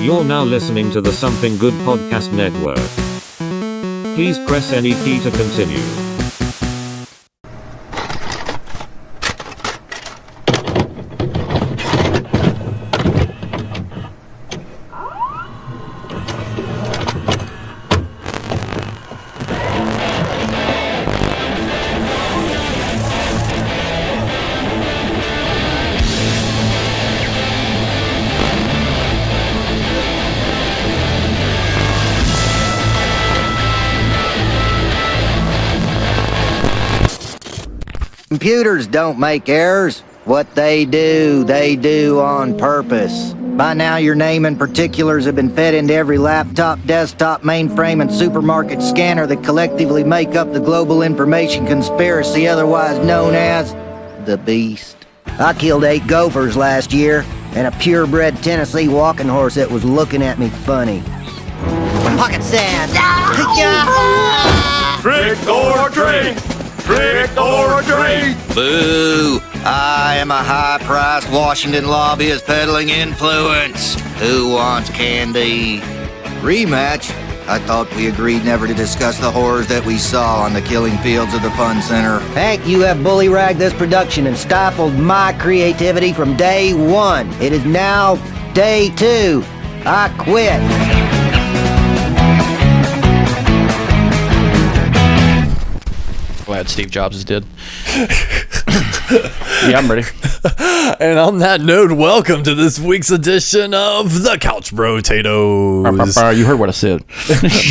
You're now listening to the Something Good Podcast Network. Please press any key to continue. Computers don't make errors. What they do on purpose. By now, your name and particulars have been fed into every laptop, desktop, mainframe, and supermarket scanner that collectively make up the global information conspiracy, otherwise known as the Beast. I killed 8 gophers last year, and a purebred Tennessee walking horse that was looking at me funny. Pocket sand! Trick or treat! Trick or treat! Boo! I am a high-priced Washington lobbyist peddling influence. Who wants candy? Rematch? I thought we agreed never to discuss the horrors that we saw on the killing fields of the Fun Center. Hank, you have bully-ragged this production and stifled my creativity from day one. It is now day 2. I quit. Glad Steve Jobs is dead. Yeah, I'm ready. And on that note, welcome to this week's edition of the Couch Potatoes. You heard what I said.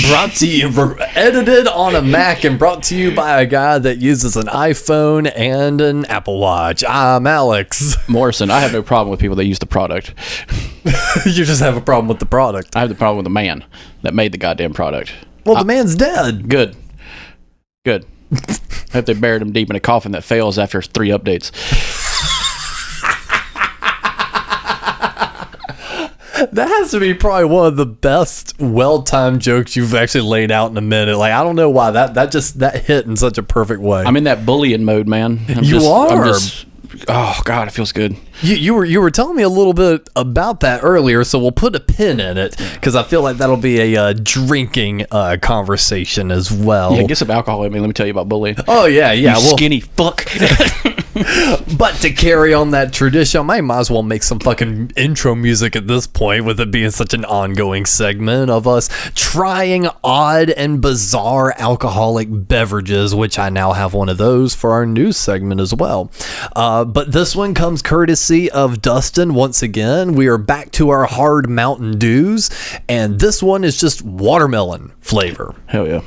Brought to you, edited on a Mac and brought to you by a guy that uses an iPhone and an Apple Watch. I'm Alex. Morrison, I have no problem with people that use the product. You just have a problem with the product. I have the problem with the man that made the goddamn product. Well, the man's dead. Good. I hope they buried him deep in a coffin that fails after 3 updates. That has to be probably one of the best well-timed jokes you've actually laid out in a minute. Like, I don't know why that hit in such a perfect way. I'm in that bullying mode, man. Oh God, it feels good. You were telling me a little bit about that earlier, so we'll put a pin in it because I feel like that'll be a drinking conversation as well. Yeah, get some alcohol in me. Let me tell you about bullying. Oh yeah. You skinny fuck. But to carry on that tradition, I might as well make some fucking intro music at this point, with it being such an ongoing segment of us trying odd and bizarre alcoholic beverages, which I now have one of those for our news segment as well. But this one comes courtesy of Dustin. Once again, we are back to our Hard Mtn Dews, and this one is just watermelon flavor. Hell yeah.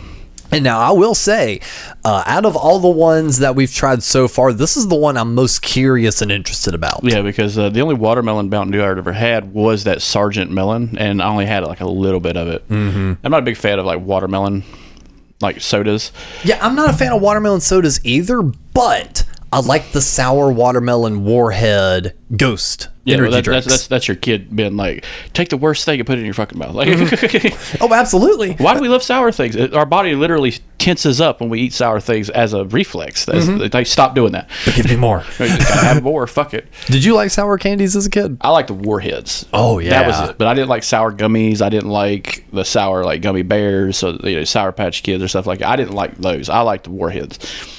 And now I will say, out of all the ones that we've tried so far, this is the one I'm most curious and interested about. Yeah, because the only watermelon Mountain Dew I'd ever had was that Sergeant Melon, and I only had like a little bit of it. Mm-hmm. I'm not a big fan of like watermelon, like sodas. Yeah, I'm not a fan of watermelon sodas either, but I like the sour watermelon Warhead Ghost energy drinks. That's your kid being like, take the worst thing and put it in your fucking mouth. Like, oh, absolutely. Why do we love sour things? Our body literally tenses up when we eat sour things as a reflex. Like, stop doing that. But give me more. Have more. Fuck it. Did you like sour candies as a kid? I liked the Warheads. Oh yeah, that was it. But I didn't like sour gummies. I didn't like the sour like gummy bears. So Sour Patch Kids or stuff like that. I didn't like those. I liked the Warheads.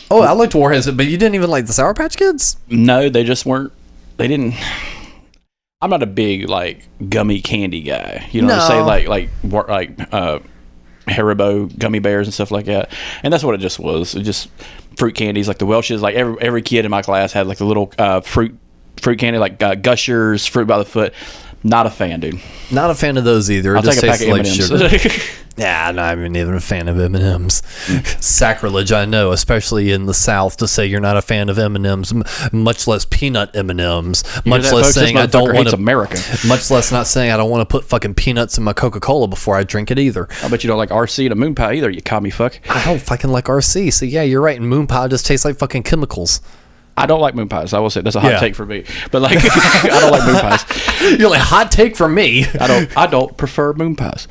Oh, I liked Warheads, but you didn't even like the Sour Patch Kids? No, they just weren't. They didn't. I'm not a big like gummy candy guy. You know what I'm saying? Like Haribo gummy bears and stuff like that. And that's what it just was. It just fruit candies like the Welch's. Like every kid in my class had like the little fruit candy like Gushers, Fruit by the Foot. Not a fan, dude. Not a fan of those either. I'll take a pack of M&Ms. Yeah, no, I'm not even a fan of M&Ms. Sacrilege, I know, especially in the South, to say you're not a fan of M&Ms, much less peanut M&Ms, much less saying I don't want to. America. Much less not saying I don't want to put fucking peanuts in my Coca-Cola before I drink it either. I bet you don't like RC and a moon pie either. You commie fuck. I don't fucking like RC. So yeah, you're right. And moon pie just tastes like fucking chemicals. I don't like moon pies. I will say that's a hot take for me. But like, I don't like moon pies. You're like, hot take from me. I don't prefer moon pies.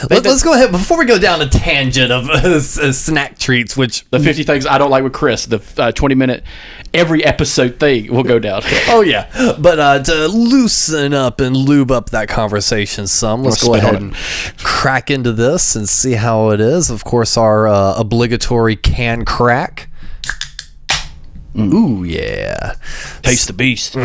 Let's go ahead before we go down a tangent of snack treats, which The 50 things I don't like with Chris, the 20-minute every episode thing will go down. Oh yeah, but to loosen up and lube up that conversation some, let's go ahead and crack into this and see how it is. Of course, our obligatory can crack. Ooh yeah, Taste the beast.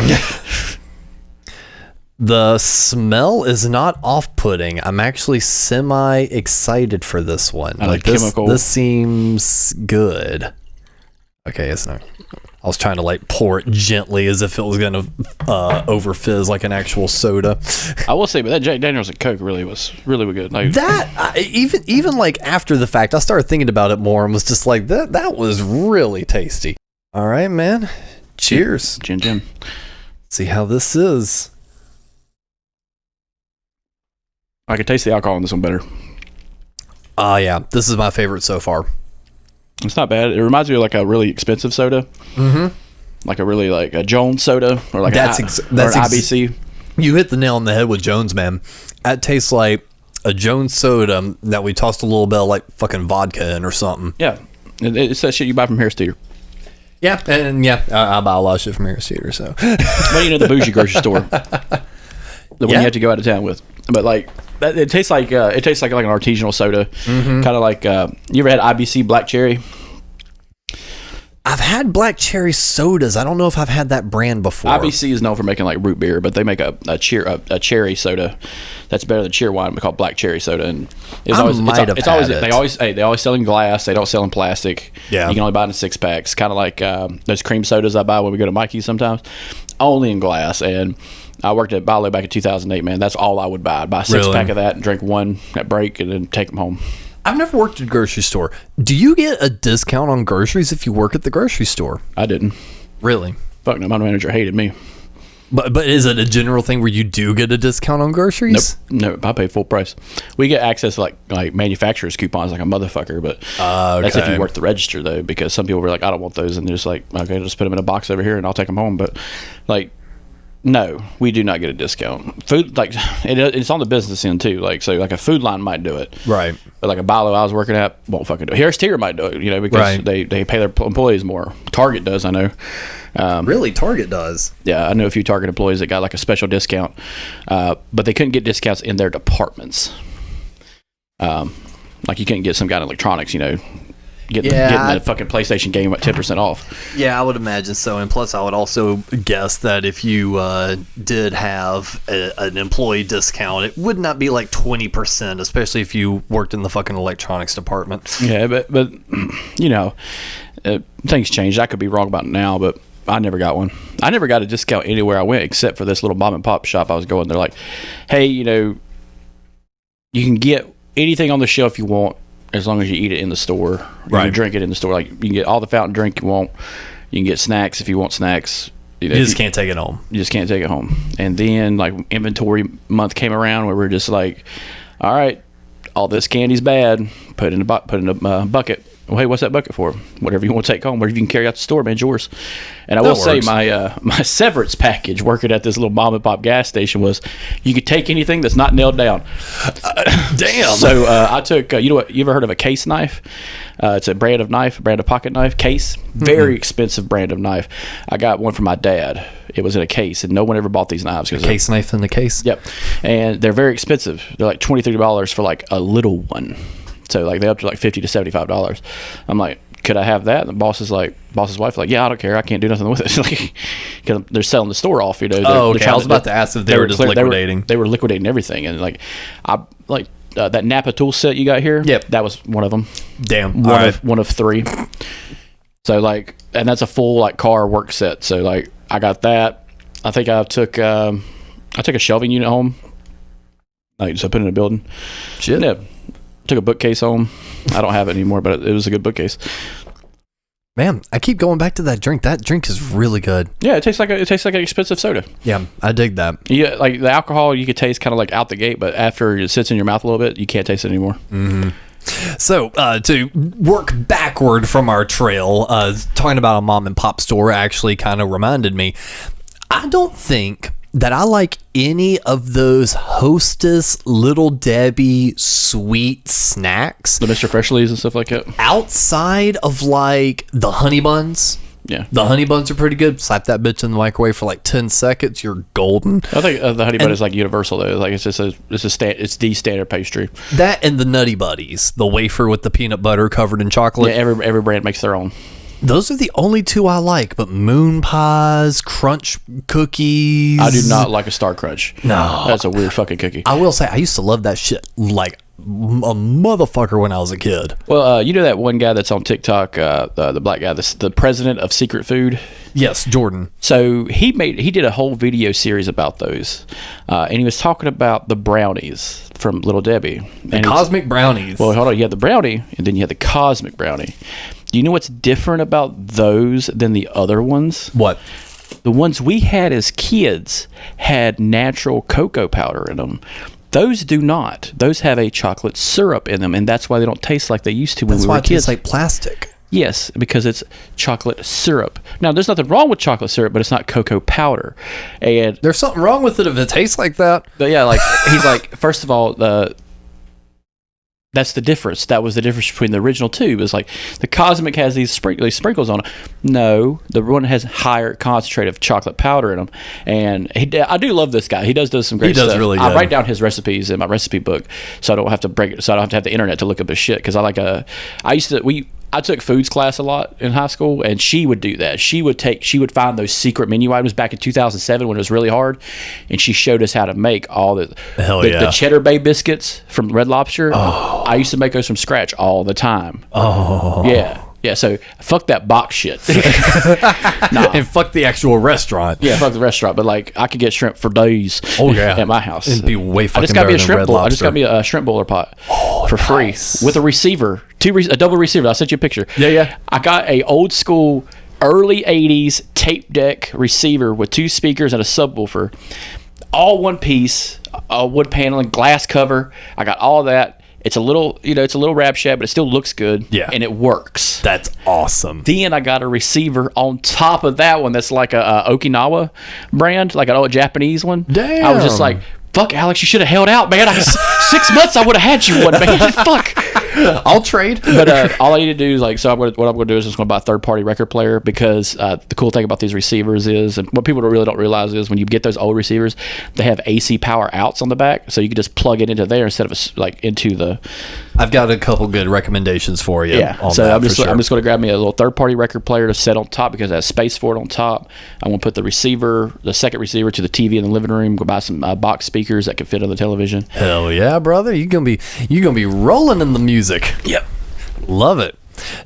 The smell is not off-putting. I'm actually semi-excited for this one. I like chemical. This seems good. Okay, it's not. I was trying to like pour it gently as if it was gonna over fizz like an actual soda. I will say, but that Jack Daniels and Coke really was good. Like, That even like after the fact, I started thinking about it more and was just like that was really tasty. All right, man. Cheers. Gin. See how this is. I could taste the alcohol in this one better. Yeah, this is my favorite so far. It's not bad. It reminds me of like a really expensive soda. Mm-hmm. Like a really like a Jones soda or like an IBC. You hit the nail on the head with Jones, man. That tastes like a Jones soda that we tossed a little bit of like fucking vodka in or something. Yeah. It's that shit you buy from Harris Teeter. Yeah, and I buy a lot of shit from Harris Teeter, so. Well, the bougie grocery store. The one you have to go out of town with. But like, it tastes like an artisanal soda. Mm-hmm. Kind of like, you ever had IBC Black Cherry? I've had black cherry sodas. I don't know if I've had that brand before. IBC is known for making like root beer, but they make a cherry soda that's better than cheer wine, called black cherry soda. And they always sell in glass. They don't sell in plastic. Yeah, you can only buy it in 6-packs. Kind of like those cream sodas I buy when we go to Mikey's sometimes, only in glass. And I worked at Bilo back in 2008. Man, that's all I would buy. I'd buy a 6-pack of that and drink one at break, and then take them home. I've never worked at a grocery store. Do you get a discount on groceries if you work at the grocery store? I didn't. Really? Fuck no, my manager hated me. But is it a general thing where you do get a discount on groceries? Nope, I pay full price. We get access to like manufacturer's coupons like a motherfucker, but that's if you work the register though, because some people were like, I don't want those, and they're just like, okay, just put them in a box over here and I'll take them home. But like, no, we do not get a discount. Food, like, it's on the business end too. Like, so like a Food Line might do it, right? But like a Bilo I was working at won't fucking do it. Harris Teeter might do it, because they pay their employees more. Target does, I know. Really, Target does? Yeah, I know a few Target employees that got like a special discount, but they couldn't get discounts in their departments. Like you couldn't get some guy in electronics, getting a fucking PlayStation game at 10% off. Yeah, I would imagine so. And plus, I would also guess that if you did have an employee discount, it would not be like 20%, especially if you worked in the fucking electronics department. Yeah, but things changed. I could be wrong about it now, but I never got one. I never got a discount anywhere I went except for this little mom and pop shop I was going. They're like, hey, you can get anything on the shelf you want, as long as you eat it in the store, you drink it in the store. Like you can get all the fountain drink you want. You can get snacks if you want snacks. You just can't take it home. You just can't take it home. And then like inventory month came around where we're just like, all right, all this candy's bad. Put in a bucket. Well, hey, what's that bucket for? Whatever you want to take home, whatever you can carry out the store, man, yours. And I will say my severance package working at this little mom and pop gas station was you could take anything that's not nailed down. Damn. So I took, you ever heard of a case knife? It's a brand of pocket knife, case. Very expensive brand of knife. I got one for my dad. It was in a case, and no one ever bought these knives. A case knife in the case? Yep. And they're very expensive. They're like $23 for like a little one. So like they up to like $50 to $75. I'm like, could I have that? And the boss's wife like, yeah, I don't care. I can't do nothing with it. Because they're selling the store off. Okay. I was about to ask if they were just liquidating. They were liquidating everything, and like that Napa tool set you got here. Yep, that was one of them. Damn, one of 3. So like, and that's a full like car work set. So like, I got that. I think I took a shelving unit home. Like, so I put it in a building. Shit. Yeah. Took a bookcase home. I don't have it anymore, but it was a good bookcase. Man, I keep going back to that drink. That drink is really good. Yeah, it tastes like an expensive soda. Yeah, I dig that. Yeah, like the alcohol you could taste kind of like out the gate, but after it sits in your mouth a little bit, you can't taste it anymore. Mm-hmm. So, to work backward from our trail, talking about a mom and pop store actually kind of reminded me, I don't think that I like any of those Hostess Little Debbie sweet snacks. The Mr. Freshly's and stuff like that. Outside of like the honey buns. Yeah. The honey buns are pretty good. Slap that bitch in the microwave for like 10 seconds. You're golden. I think the honey bun is like universal though. Like it's the standard pastry. That and the Nutty Buddies, the wafer with the peanut butter covered in chocolate. Yeah, every brand makes their own. Those are the only two I like, but moon pies, crunch cookies. I do not like a Star Crunch. No. That's a weird fucking cookie. I will say, I used to love that shit like a motherfucker when I was a kid. Well, you know that one guy that's on TikTok, the black guy, the president of Secret Food? Yes, Jordan. So he did a whole video series about those. And he was talking about the brownies from Little Debbie. The cosmic brownies. Well, hold on. You had the brownie, and then you had the cosmic brownie. Do you know what's different about those than the other ones? What? The ones we had as kids had natural cocoa powder in them. Those do not. Those have a chocolate syrup in them, and that's why they don't taste like they used to when we were kids. That's why it tastes like plastic. Yes, because it's chocolate syrup. Now, there's nothing wrong with chocolate syrup, but it's not cocoa powder. And there's something wrong with it if it tastes like that. But yeah, like he's like, first of all, that's the difference. That was the difference between the original two. It was like the Cosmic has these sprinkles on it. No, the one has higher concentrate of chocolate powder in them. And I do love this guy. He does some great stuff. He does really good. I write down his recipes in my recipe book, so I don't have to break it. So I don't have to have the internet to look up his shit. Because I took foods class a lot in high school, and she would do that. She would find those secret menu items back in 2007 when it was really hard, and she showed us how to make all the Cheddar Bay biscuits from Red Lobster. Oh. I used to make those from scratch all the time. Oh. Yeah, so fuck that box shit. Nah. And fuck the actual restaurant. Yeah, fuck the restaurant. But like, I could get shrimp for days. Oh yeah, at my house. It'd be way fucking I just got me a better shrimp than Red bowl. Lobster. I just got me a shrimp boiler pot for free with a receiver, a double receiver. I'll send you a picture. Yeah. I got a old school early 80s tape deck receiver with 2 speakers and a subwoofer, all one piece, wood paneling, glass cover. I got all that. It's a little Rab Shack, but it still looks good. Yeah. And it works. That's awesome. Then I got a receiver on top of that one that's like a Okinawa brand, like an old Japanese one. Damn. I was just like, fuck, Alex, you should have held out, man. 6 months I would have had you one, man. Fuck. I'll trade. But all I need to do is what I'm going to do is just going to buy a third-party record player, because the cool thing about these receivers is, and what people really don't realize is, when you get those old receivers, they have AC power outs on the back, so you can just plug it into there instead of into the. I've got a couple good recommendations for you. Yeah, so I'm just going to grab me a little third-party record player to set on top, because it has space for it on top. I'm going to put the second receiver to the TV in the living room. Go buy some box speakers that can fit on the television. Hell yeah, brother! You're gonna be rolling in the music. Yep, love it.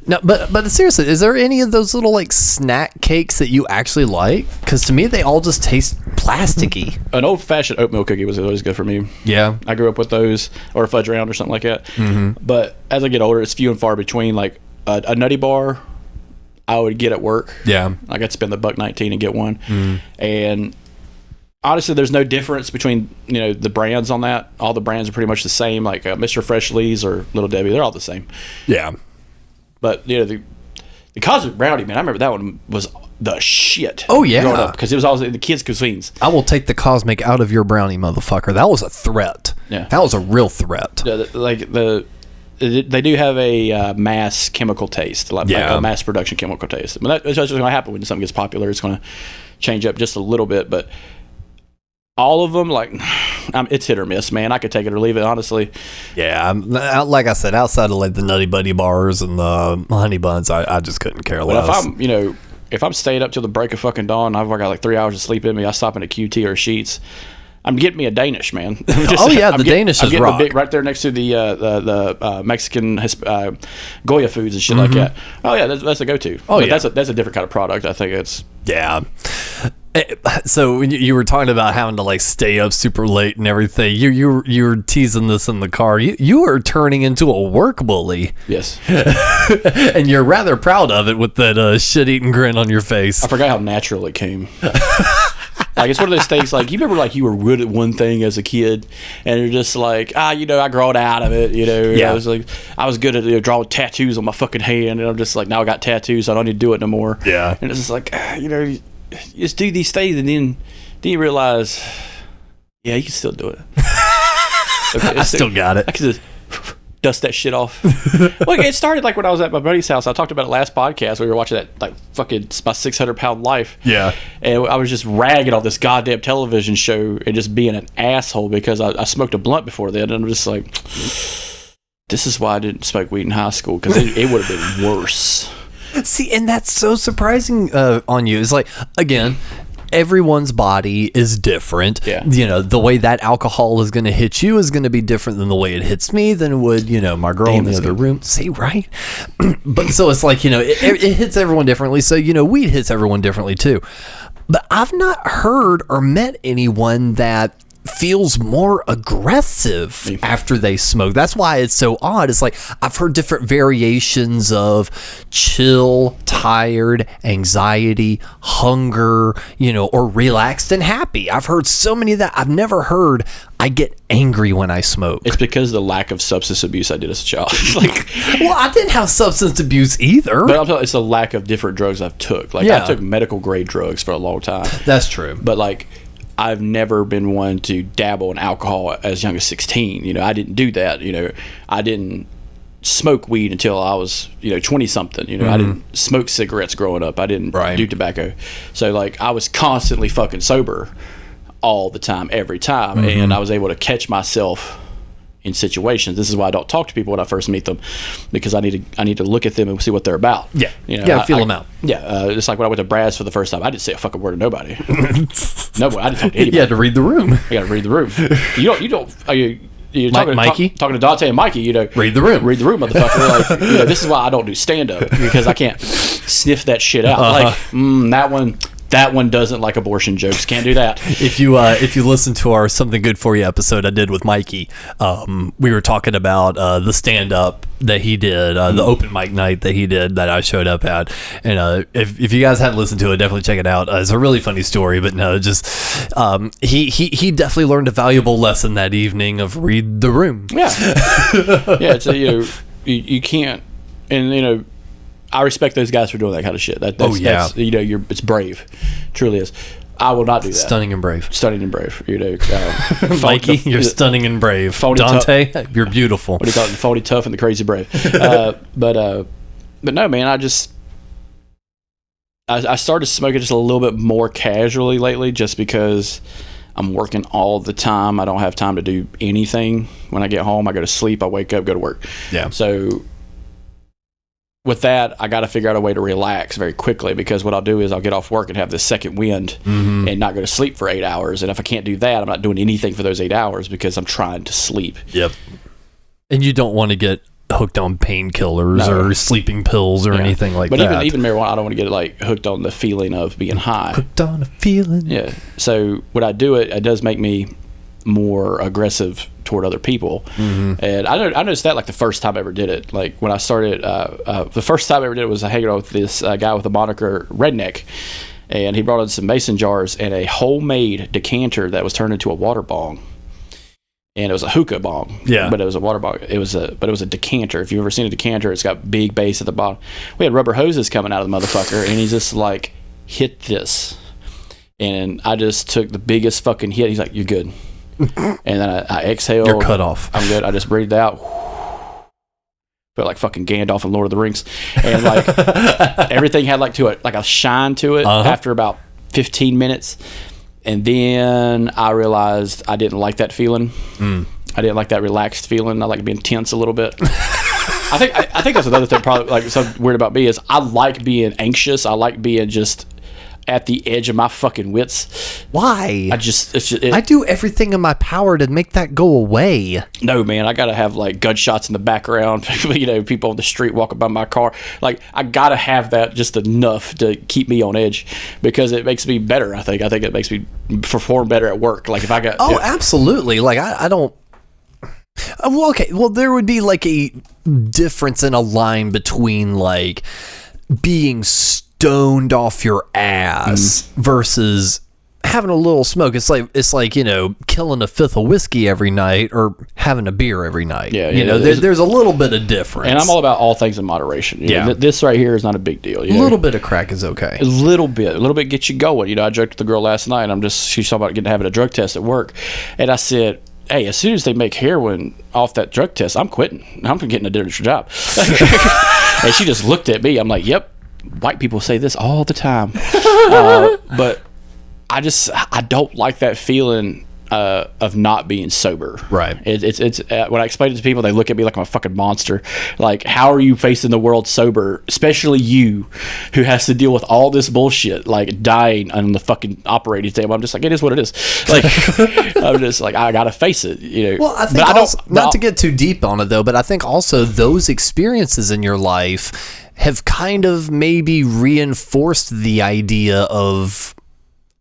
No, but seriously, is there any of those little like snack cakes that you actually like? Because to me, they all just taste plasticky. An old-fashioned oatmeal cookie was always good for me. Yeah, I grew up with those, or a fudge round or something like that. Mm-hmm. But as I get older, it's few and far between. Like a nutty bar, I would get at work. Yeah, I got to spend the $1.19 and get one. And honestly, there's no difference between the brands on that. All the brands are pretty much the same. Like Mr. Freshly's or Little Debbie, they're all the same. Yeah. But the Cosmic Brownie, man, I remember that one was the shit. Oh yeah, because it was always in the kids' cuisines. I will take the Cosmic out of your brownie, motherfucker. That was a threat. Yeah, that was a real threat. They do have a mass chemical taste, like a mass production chemical taste. But that's just going to happen when something gets popular. It's going to change up just a little bit, but all of them, it's hit or miss, man. I could take it or leave it, honestly. Yeah, like I said, outside of like the Nutty Buddy bars and the honey buns, I just couldn't care less. Well, if I'm staying up till the break of fucking dawn, I've got like 3 hours of sleep in me. I stop in a QT or Sheets. I'm getting me a Danish, man. The Danish is rock. Right there next to the Mexican Goya foods and shit like that. Oh yeah, that's a go-to. Oh yeah, that's a different kind of product. I think it's So when you were talking about having to like stay up super late and everything, you were teasing this in the car. You were turning into a work bully. Yes, and you're rather proud of it with that shit-eating grin on your face. I forgot how natural it came. Like, it's one of those things, like, you remember, like, you were good at one thing as a kid, and you're just like, I growed out of it, Yeah. I was good at drawing tattoos on my fucking hand, and I'm just like, now I got tattoos, so I don't need to do it no more. Yeah. And it's just like, you just do these things, and then you realize, yeah, you can still do it. Okay, I still got it. I can just dust that shit off. Look, it started like when I was at my buddy's house. I talked about it last podcast. We were watching that, like, fucking my 600-pound life. Yeah. And I was just ragging on this goddamn television show and just being an asshole because I smoked a blunt before then. And I'm just like, this is why I didn't smoke weed in high school, because it would have been worse. See, and that's so surprising on you. It's like, again, everyone's body is different. Yeah. The way that alcohol is going to hit you is going to be different than the way it hits me than it would, my girl in the other room. See, right? But so it's like, it hits everyone differently. So, weed hits everyone differently too. But I've not heard or met anyone that feels more aggressive after they smoke. That's why it's so odd. It's like, I've heard different variations of chill, tired, anxiety, hunger, or relaxed and happy. I've heard so many of that. I've never heard I get angry when I smoke. It's because of the lack of substance abuse I did as a child. Well, I didn't have substance abuse either. But I'm telling you, it's the lack of different drugs I've took. Like, I took medical grade drugs for a long time. That's true. But, like, I've never been one to dabble in alcohol as young as 16. I didn't do that. I didn't smoke weed until I was, 20-something. I didn't smoke cigarettes growing up. I didn't do tobacco. So, like, I was constantly fucking sober all the time, every time. And I was able to catch myself in situations. This is why I don't talk to people when I first meet them, because I need to look at them and see what they're about. Yeah, feel them out. Yeah, it's like when I went to Brad's for the first time. I didn't say a fucking word to nobody. No, I didn't talk to anybody. You had to read the room. You got to read the room. You're Mikey? talking to Dante and Mikey. Read the room. Read the room, motherfucker. Like, this is why I don't do stand up, because I can't sniff that shit out. Like, that one doesn't like abortion jokes. Can't do that. If you listen to our Something Good For You episode I did with Mikey, we were talking about the stand-up that he did, the open mic night that he did that I showed up at. And if you guys haven't listened to it, definitely check it out. It's a really funny story, but no, just he definitely learned a valuable lesson that evening of read the room. Yeah. Yeah, it's you can't, and I respect those guys for doing that kind of shit. That's it's brave, truly is. I will not do that. Stunning and brave. Mikey, you're stunning and brave. Dante, you're beautiful. What do you call it? Phony tough and the crazy brave. But no, man. I started smoking just a little bit more casually lately, just because I'm working all the time. I don't have time to do anything. When I get home, I go to sleep. I wake up, go to work. Yeah. So with that, I got to figure out a way to relax very quickly, because what I'll do is I'll get off work and have this second wind and not go to sleep for 8 hours. And if I can't do that, I'm not doing anything for those 8 hours because I'm trying to sleep. Yep. And you don't want to get hooked on painkillers or sleeping pills or anything like that. But even marijuana, I don't want to get hooked on the feeling of being high. Hooked on a feeling. Yeah. So when I do it, it does make me more aggressive toward other people. And I noticed that the first time I ever did it. Like when I started, the first time I ever did it was hanging out with this guy with the moniker Redneck, and he brought in some mason jars and a homemade decanter that was turned into a water bong. And it was a hookah bong, but it was a water bong. It was a decanter. If you've ever seen a decanter, it's got big base at the bottom. We had rubber hoses coming out of the motherfucker, and he's just like, hit this. And I just took the biggest fucking hit. He's like, you're good. And then I exhaled. You're cut off. I'm good. I just breathed out. Felt like fucking Gandalf in Lord of the Rings. And everything had a shine to it after about 15 minutes. And then I realized I didn't like that feeling. I didn't like that relaxed feeling. I like being tense a little bit. I think that's another thing probably something weird about me is I like being anxious. I like being just at the edge of my fucking wits. Why? I do everything in my power to make that go away. No, man, I gotta have gunshots in the background. People on the street walking by my car. I gotta have that just enough to keep me on edge, because it makes me better. I think it makes me perform better at work. If I got absolutely. I don't. Well, okay. Well, there would be a difference in a line between being stoned off your ass versus having a little smoke. It's like killing a fifth of whiskey every night or having a beer every night. Yeah, there's a little bit of difference. And I'm all about all things in moderation. This right here is not a big deal. A little bit of crack is okay. A little bit gets you going. I joked with the girl last night. She's talking about having a drug test at work, and I said, hey, as soon as they make heroin off that drug test, I'm quitting. I'm getting a different job. And she just looked at me. I'm like, yep, white people say this all the time. But I don't like that feeling of not being sober. Right. It's when I explain it to people, they look at me like I'm a fucking monster. Like, how are you facing the world sober? Especially you, who has to deal with all this bullshit, like dying on the fucking operating table. I'm just like, it is what it is. Like, I'm just like, I gotta face it. Well, I think not to get too deep on it though, but I think also those experiences in your life have kind of maybe reinforced the idea of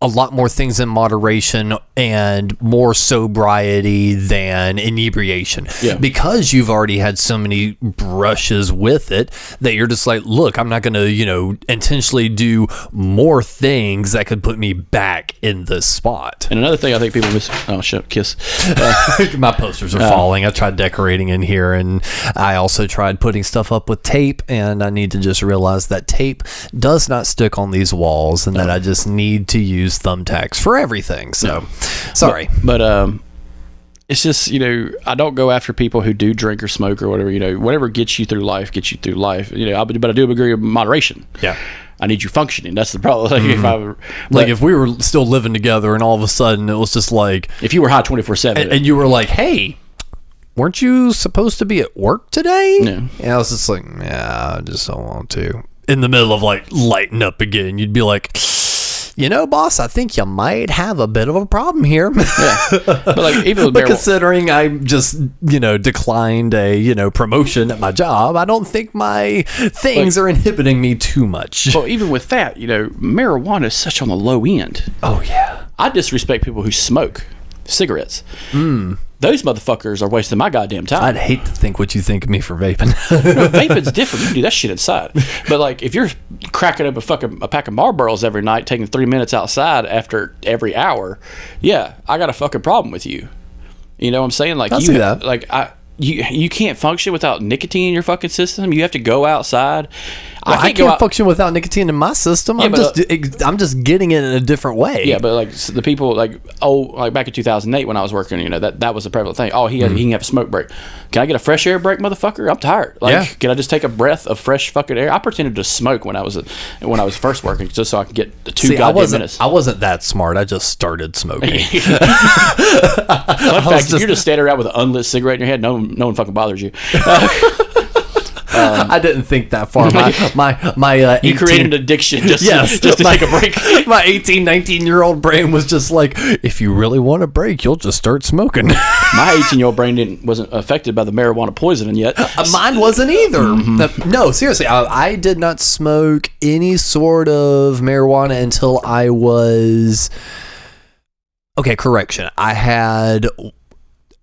a lot more things in moderation and more sobriety than inebriation. Yeah. Because you've already had so many brushes with it that you're just like, look, I'm not going to, intentionally do more things that could put me back in this spot. And another thing I think people miss. Oh shit, kiss. My posters are falling. I tried decorating in here, and I also tried putting stuff up with tape, and I need to just realize that tape does not stick on these walls, and that I just need to use thumbtacks for everything. So sorry, but it's just I don't go after people who do drink or smoke or whatever. Whatever gets you through life. But I do agree with moderation. Yeah, I need you functioning. That's the problem. If we were still living together and all of a sudden it was just like, if you were high 24/7 and you were like, hey, weren't you supposed to be at work today? Yeah. And I was just like, yeah, I just don't want to. In the middle of like lighting up again, you'd be like, boss, I think you might have a bit of a problem here. Yeah. But like, even with considering I just, declined a, promotion at my job, I don't think my things are inhibiting me too much. Well, even with that, marijuana is such on the low end. Oh, yeah. I disrespect people who smoke cigarettes. Those motherfuckers are wasting my goddamn time. I'd hate to think what you think of me for vaping. Vaping's different. You can do that shit inside. But like, if you're cracking up a pack of Marlboros every night, taking 3 minutes outside after every hour, yeah, I got a fucking problem with you. You know what I'm saying? Like, I'll see that. Like, you can't function without nicotine in your fucking system. You have to go outside. Well, I can't function without nicotine in my system. Yeah, I'm just getting it in a different way. Yeah, but like the people like back in 2008 when I was working, that was a prevalent thing. Oh, he can have a smoke break. Can I get a fresh air break, motherfucker? I'm tired. Like, can I just take a breath of fresh fucking air? I pretended to smoke when I was first working just so I could get the two goddamn minutes. I wasn't that smart. I just started smoking. Fun fact: you're just standing around with an unlit cigarette in your head. No one fucking bothers you. I didn't think that far. My you created an addiction just to take a break. My 18, 19-year-old brain was just like, if you really want a break, you'll just start smoking. My 18-year-old brain wasn't affected by the marijuana poisoning yet. Mine wasn't either. No, seriously, I did not smoke any sort of marijuana until I was... Okay, correction. I had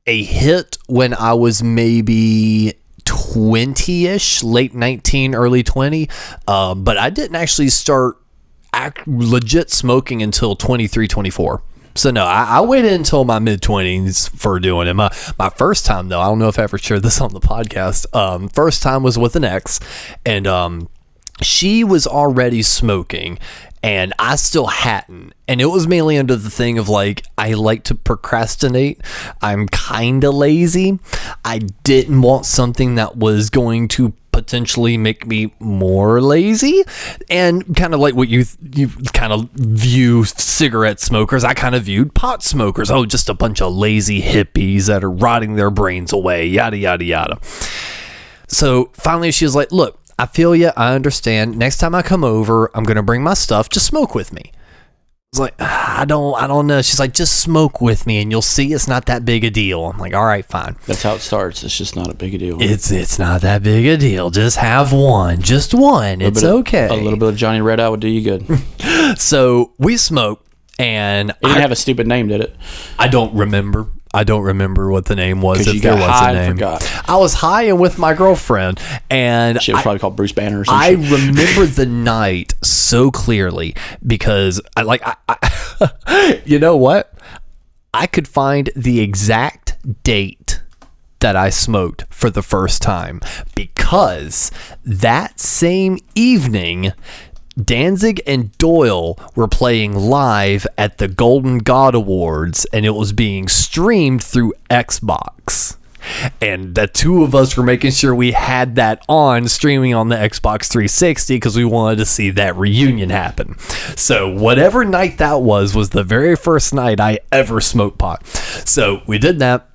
a hit when I was maybe 20-ish, late 19, early 20, but I didn't actually start legit smoking until 23, 24. So no, I waited until my mid-20s for doing it. My first time, though, I don't know if I ever shared this on the podcast, first time was with an ex, and she was already smoking, and I still hadn't. And it was mainly under the thing of like, I like to procrastinate. I'm kind of lazy. I didn't want something that was going to potentially make me more lazy. And kind of like what you kind of view cigarette smokers, I kind of viewed pot smokers. Oh, just a bunch of lazy hippies that are rotting their brains away, yada, yada, yada. So finally she was like, look, I feel you. I understand. Next time I come over, I'm going to bring my stuff. Just smoke with me. I was like, I don't know. She's like, just smoke with me and you'll see it's not that big a deal. I'm like, all right, fine. That's how it starts. It's just not a big a deal. It's not that big a deal. Just have one. Just one. It's okay. A little bit of Johnny Red Eye would do you good. So we smoked, and it didn't have a stupid name, did it? I don't remember. I don't remember what the name was. If you there got was high a and name, forgot. I was high and with my girlfriend, and Shit was probably called Bruce Banner or I something. remember the night so clearly because you know what? I could find the exact date that I smoked for the first time because that same evening, Danzig and Doyle were playing live at the Golden God Awards, and it was being streamed through Xbox. And the two of us were making sure we had that on, streaming on the Xbox 360, because we wanted to see that reunion happen. So whatever night that was the very first night I ever smoked pot. So we did that.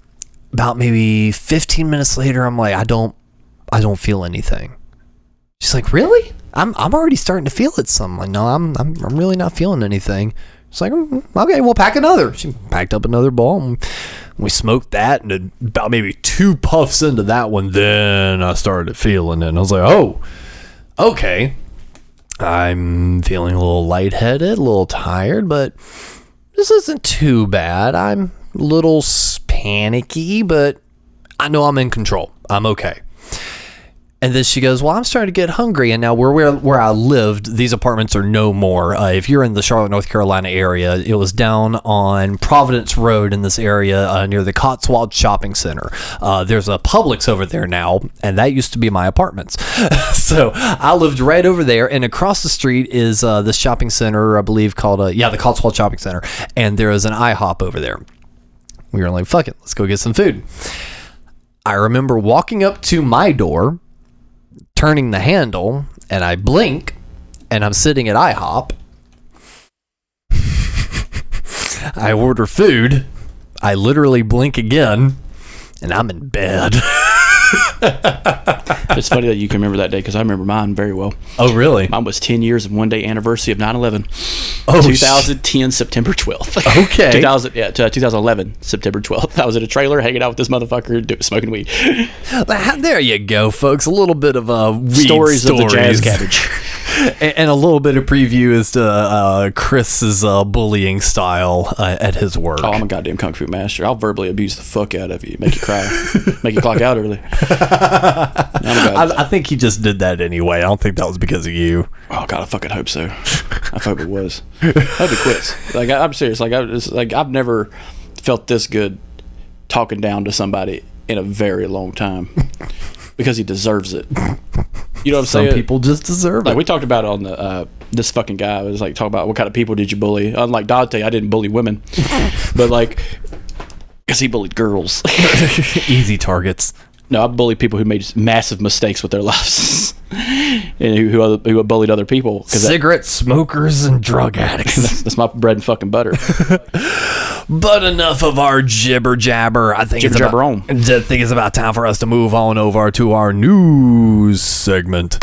About maybe 15 minutes later, I'm like, I don't feel anything. She's like, really? I'm already starting to feel it. Some. I'm like, no, I'm really not feeling anything. She's like, okay, we'll pack another. She packed up another bowl, and we smoked that, and about maybe 2 puffs into that one, then I started feeling it. And I was like, oh, okay. I'm feeling a little lightheaded, a little tired, but this isn't too bad. I'm a little panicky, but I know I'm in control. I'm okay. And then she goes, well, I'm starting to get hungry. And now where I lived, these apartments are no more. If you're in the Charlotte, North Carolina area, it was down on Providence Road in this area near the Cotswold Shopping Center. There's a Publix over there now, and that used to be my apartments. So I lived right over there, and across the street is this shopping center, I believe, called the Cotswold Shopping Center. And there is an IHOP over there. We were like, fuck it, let's go get some food. I remember walking up to my door, turning the handle, and I blink, and I'm sitting at IHOP. I order food. I literally blink again, and I'm in bed. It's funny that you can remember that day because I remember mine very well. Oh, really? Mine was 10 years and 1 day anniversary of 9/11. Oh, 2010 September 12th. Okay. 2011 September 12th. I was in a trailer hanging out with this motherfucker smoking weed. There you go, folks. A little bit of weed Stories of the jazz cabbage. And a little bit of preview as to Chris's bullying style at his work. Oh, I'm a goddamn kung fu master. I'll verbally abuse the fuck out of you, make you cry, make you clock out early. I think he just did that anyway. I don't think that was because of you. Oh God, I fucking hope so. I hope it was. I hope he quits. Like I'm serious. I've never felt this good talking down to somebody in a very long time because he deserves it. You know what I'm saying? Some people just deserve it. Like we talked about it on the this fucking guy was like talking about what kind of people did you bully. Unlike Dante, I didn't bully women, but like because he bullied girls. Easy targets. No, I bullied people who made massive mistakes with their lives and who bullied other people. Cigarette smokers and drug addicts. That's my bread and fucking butter. But enough of our jibber jabber. I think it's about time for us to move on over to our news segment.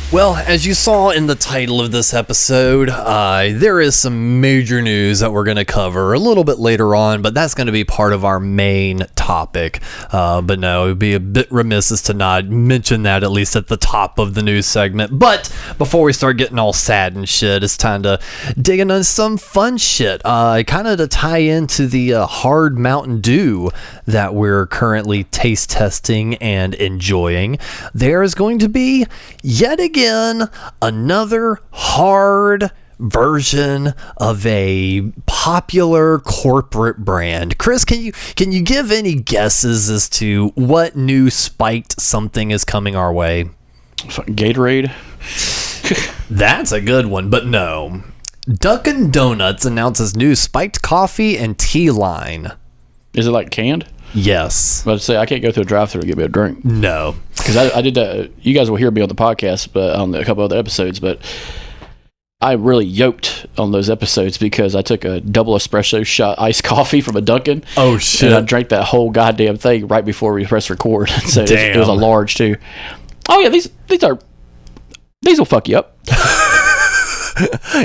Well, as you saw in the title of this episode, there is some major news that we're going to cover a little bit later on, but that's going to be part of our main topic. But no, it would be a bit remiss as to not mention that at least at the top of the news segment. But before we start getting all sad and shit, it's time to dig into some fun shit. Kind of to tie into the Hard Mtn Dew that we're currently taste testing and enjoying. There is going to be yet again another hard version of a popular corporate brand. Chris, can you give any guesses as to what new spiked something is coming our way? Gatorade. That's a good one, but no. Dunkin' Donuts announces new spiked coffee and tea line. Is it like canned? Yes. I was about to say I can't go through a drive-thru and get me a drink. No. Because I did that. You guys will hear me on the podcast, but on a couple other episodes. But I really yoked on those episodes because I took a double espresso shot iced coffee from a Dunkin'. Oh shit! And I drank that whole goddamn thing right before we pressed record. So it was a large too. Oh yeah, these will fuck you up.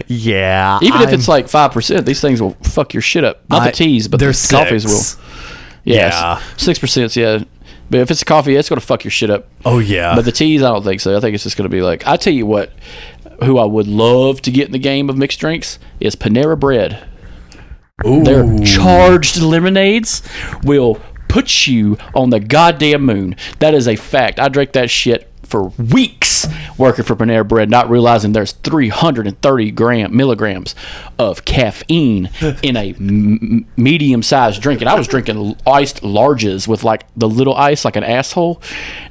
Yeah. Even if it's like 5%, these things will fuck your shit up. Not the teas, but the coffees will. Yeah. 6%. Yeah. But if it's a coffee, it's going to fuck your shit up. Oh, yeah. But the teas, I don't think so. I think it's just going to be like, I tell you what, who I would love to get in the game of mixed drinks is Panera Bread. Ooh. Their charged lemonades will put you on the goddamn moon. That is a fact. I drank that shit for weeks working for Panera Bread, not realizing there's 330 milligrams of caffeine in a medium-sized drink. And I was drinking iced larges with like the little ice, like an asshole.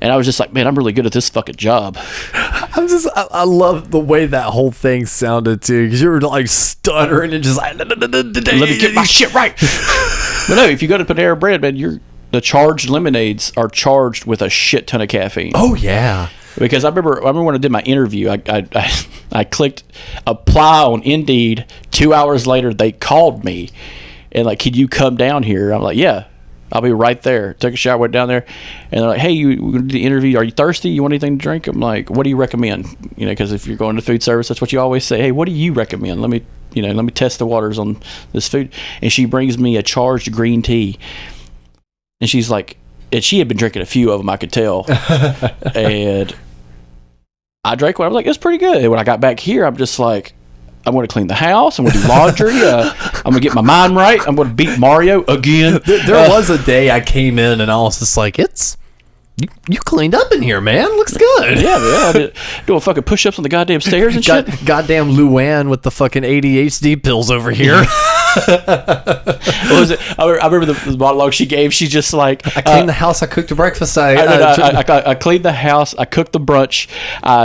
And I was just like, man, I'm really good at this fucking job. I love the way that whole thing sounded too, because you were like stuttering and just like, let me get my shit right. But no, if you go to Panera Bread, man, the charged lemonades are charged with a shit ton of caffeine. Oh yeah. Because I remember when I did my interview, I clicked apply on Indeed. 2 hours later, they called me and like, can you come down here? I'm like, yeah, I'll be right there. Took a shower, went down there, and they're like, hey, we're gonna do the interview. Are you thirsty? You want anything to drink? I'm like, what do you recommend? You know, because if you're going to food service, that's what you always say. Hey, what do you recommend? Let me test the waters on this food. And she brings me a charged green tea. And she's like, and she had been drinking a few of them, I could tell. And I drank one. I was like, it's pretty good. And when I got back here, I'm just like, I'm going to clean the house. I'm going to do laundry. I'm going to get my mind right. I'm going to beat Mario again. There was a day I came in and I was just like, you cleaned up in here, man. Looks good. Yeah. I did doing fucking push-ups on the goddamn stairs and shit. Goddamn Luann with the fucking ADHD pills over here. What was it? I remember the monologue she gave. She's just like, I cleaned the house. I cooked the breakfast. I cleaned the house. I cooked the brunch.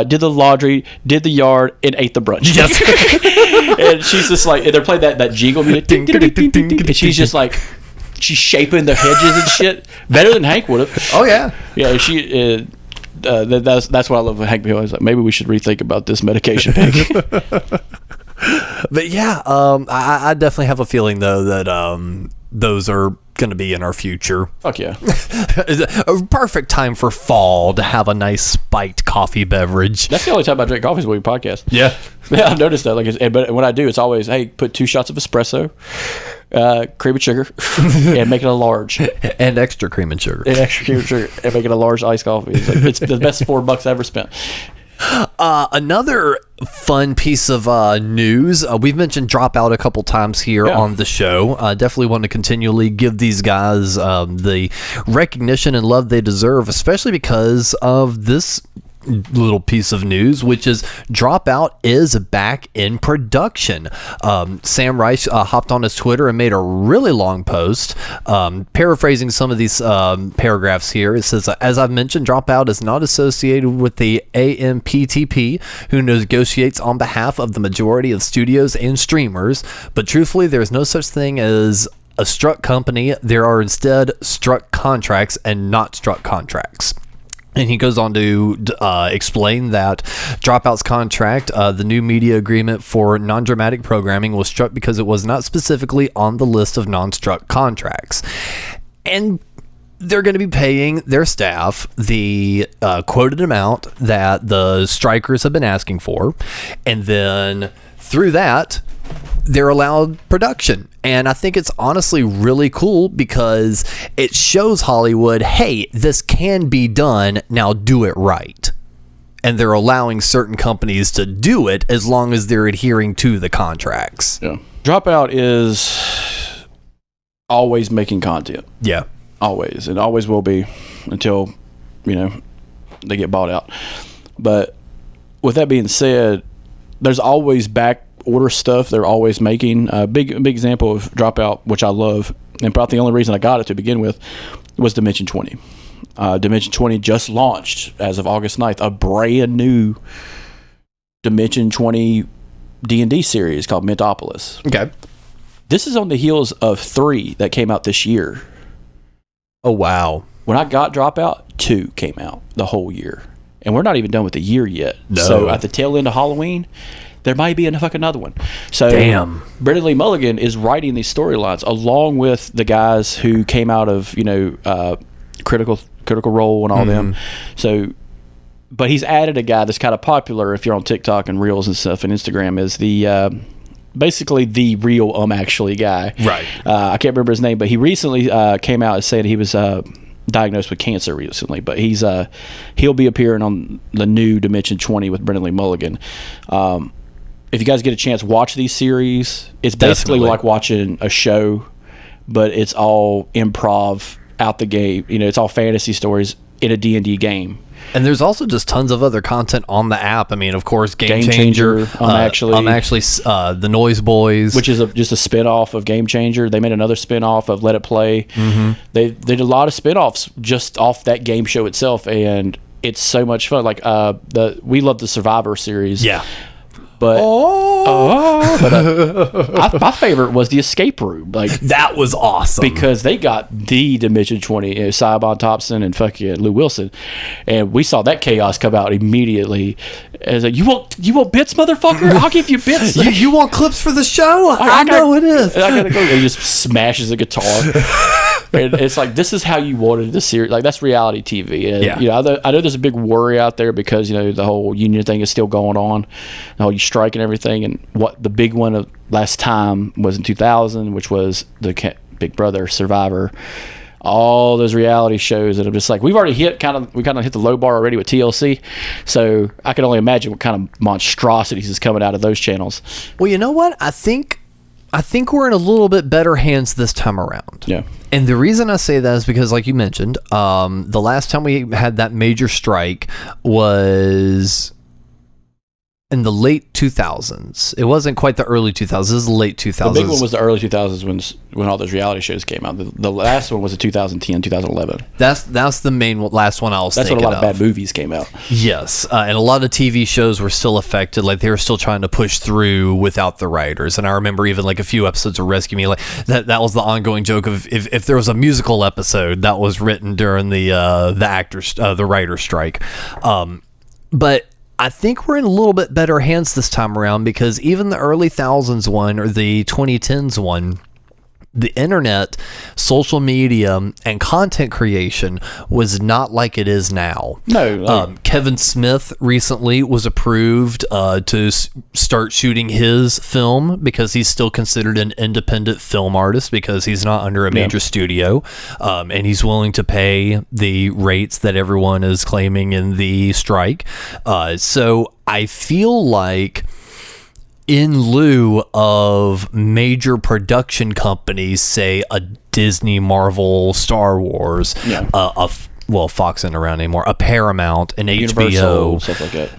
Did the laundry. Did the yard and ate the brunch. Yes. And she's just like, and they're playing that jingle music. And she's just like, she's shaping the hedges and shit better than Hank would have. Oh yeah. Yeah. She. That's what I love with Hank. He's like, maybe we should rethink about this medication pick. But yeah, I definitely have a feeling though that those are going to be in our future. Fuck yeah. A perfect time for fall to have a nice spiked coffee beverage. That's the only time I drink coffee is when we podcast. Yeah. Yeah, I've noticed that. But when I do, it's always, hey, put 2 shots of espresso, cream and sugar, and make it a large. And extra cream and sugar. And extra cream and sugar, and make it a large iced coffee. It's the best $4 I ever spent. Another fun piece of news. We've mentioned Dropout a couple times here on the show. Definitely want to continually give these guys the recognition and love they deserve, especially because of this little piece of news, which is Dropout is back in production. Sam Rice hopped on his Twitter and made a really long post paraphrasing some of these paragraphs here. It says, as I've mentioned, Dropout is not associated with the AMPTP, who negotiates on behalf of the majority of studios and streamers, but truthfully there's no such thing as a struck company. There are instead struck contracts and not struck contracts. And he goes on to explain that Dropout's contract, the new media agreement for non-dramatic programming, was struck because it was not specifically on the list of non-struck contracts. And they're going to be paying their staff the quoted amount that the strikers have been asking for. And then through that, they're allowed production. And I think it's honestly really cool because it shows Hollywood, hey, this can be done, now do it right. And they're allowing certain companies to do it as long as they're adhering to the contracts. Yeah. Dropout is always making content. Yeah. Always. And always will be until, they get bought out. But with that being said, there's always back order stuff they're always making. A big example of Dropout, which I love, and probably the only reason I got it to begin with, was Dimension 20. Dimension 20 just launched as of August 9th, a brand new Dimension 20 D&D series called Mintopolis. Okay. This is on the heels of 3 that came out this year. Oh, wow. When I got Dropout, 2 came out the whole year. And we're not even done with the year yet. No. So at the tail end of Halloween, there might be another one. So damn. Brendan Lee Mulligan is writing these storylines along with the guys who came out of, Critical Role and all them. So, but he's added a guy that's kind of popular if you're on TikTok and Reels and stuff and Instagram, is the basically the real actually guy. Right. I can't remember his name, but he recently came out and said he was diagnosed with cancer recently, but he'll be appearing on the new Dimension 20 with Brendan Lee Mulligan. If you guys get a chance, watch these series. It's basically like watching a show, but it's all improv out the gate. It's all fantasy stories in a D&D game. And there's also just tons of other content on the app. I mean, of course, Game Changer. I'm actually the Noise Boys, which is just a spin-off of Game Changer. They made another spin-off of Let It Play. Mm-hmm. They did a lot of spin-offs just off that game show itself, and it's so much fun. Like we love the Survivor series. Yeah. But my favorite was the escape room. Like that was awesome because they got the Dimension 20, Cybon Thompson and fucking Lou Wilson, and we saw that chaos come out immediately. As like, you want bits, motherfucker? I'll give you bits. you want clips for the show? I know it is. I gotta go. He just smashes a guitar. And it's like, this is how you wanted the series. Like, that's reality TV. And, I know there's a big worry out there because, the whole union thing is still going on. The whole strike and everything. And what the big one of last time was in 2000, which was the Big Brother, Survivor, all those reality shows that I'm just like, we kind of hit the low bar already with TLC. So I can only imagine what kind of monstrosities is coming out of those channels. Well, you know what? I think we're in a little bit better hands this time around. Yeah. And the reason I say that is because, like you mentioned, the last time we had that major strike was in the late 2000s. It wasn't quite the early 2000s. This is the late 2000s. The big one was the early 2000s when all those reality shows came out. The last one was the 2010, 2011. That's the main last one I was thinking of. That's when a lot of bad movies came out. Yes, and a lot of TV shows were still affected. Like, they were still trying to push through without the writers. And I remember even like a few episodes of Rescue Me. Like that was the ongoing joke of if there was a musical episode that was written during the writer strike. But I think we're in a little bit better hands this time around because even the early thousands one or the 2010s one, the internet, social media, and content creation was not like it is now. No. Kevin Smith recently was approved to start shooting his film because he's still considered an independent film artist because he's not under a major studio, and he's willing to pay the rates that everyone is claiming in the strike. So I feel like, in lieu of major production companies, say a Disney, Marvel, Star Wars, Fox isn't around anymore, a Paramount, an Universal, HBO, stuff like that.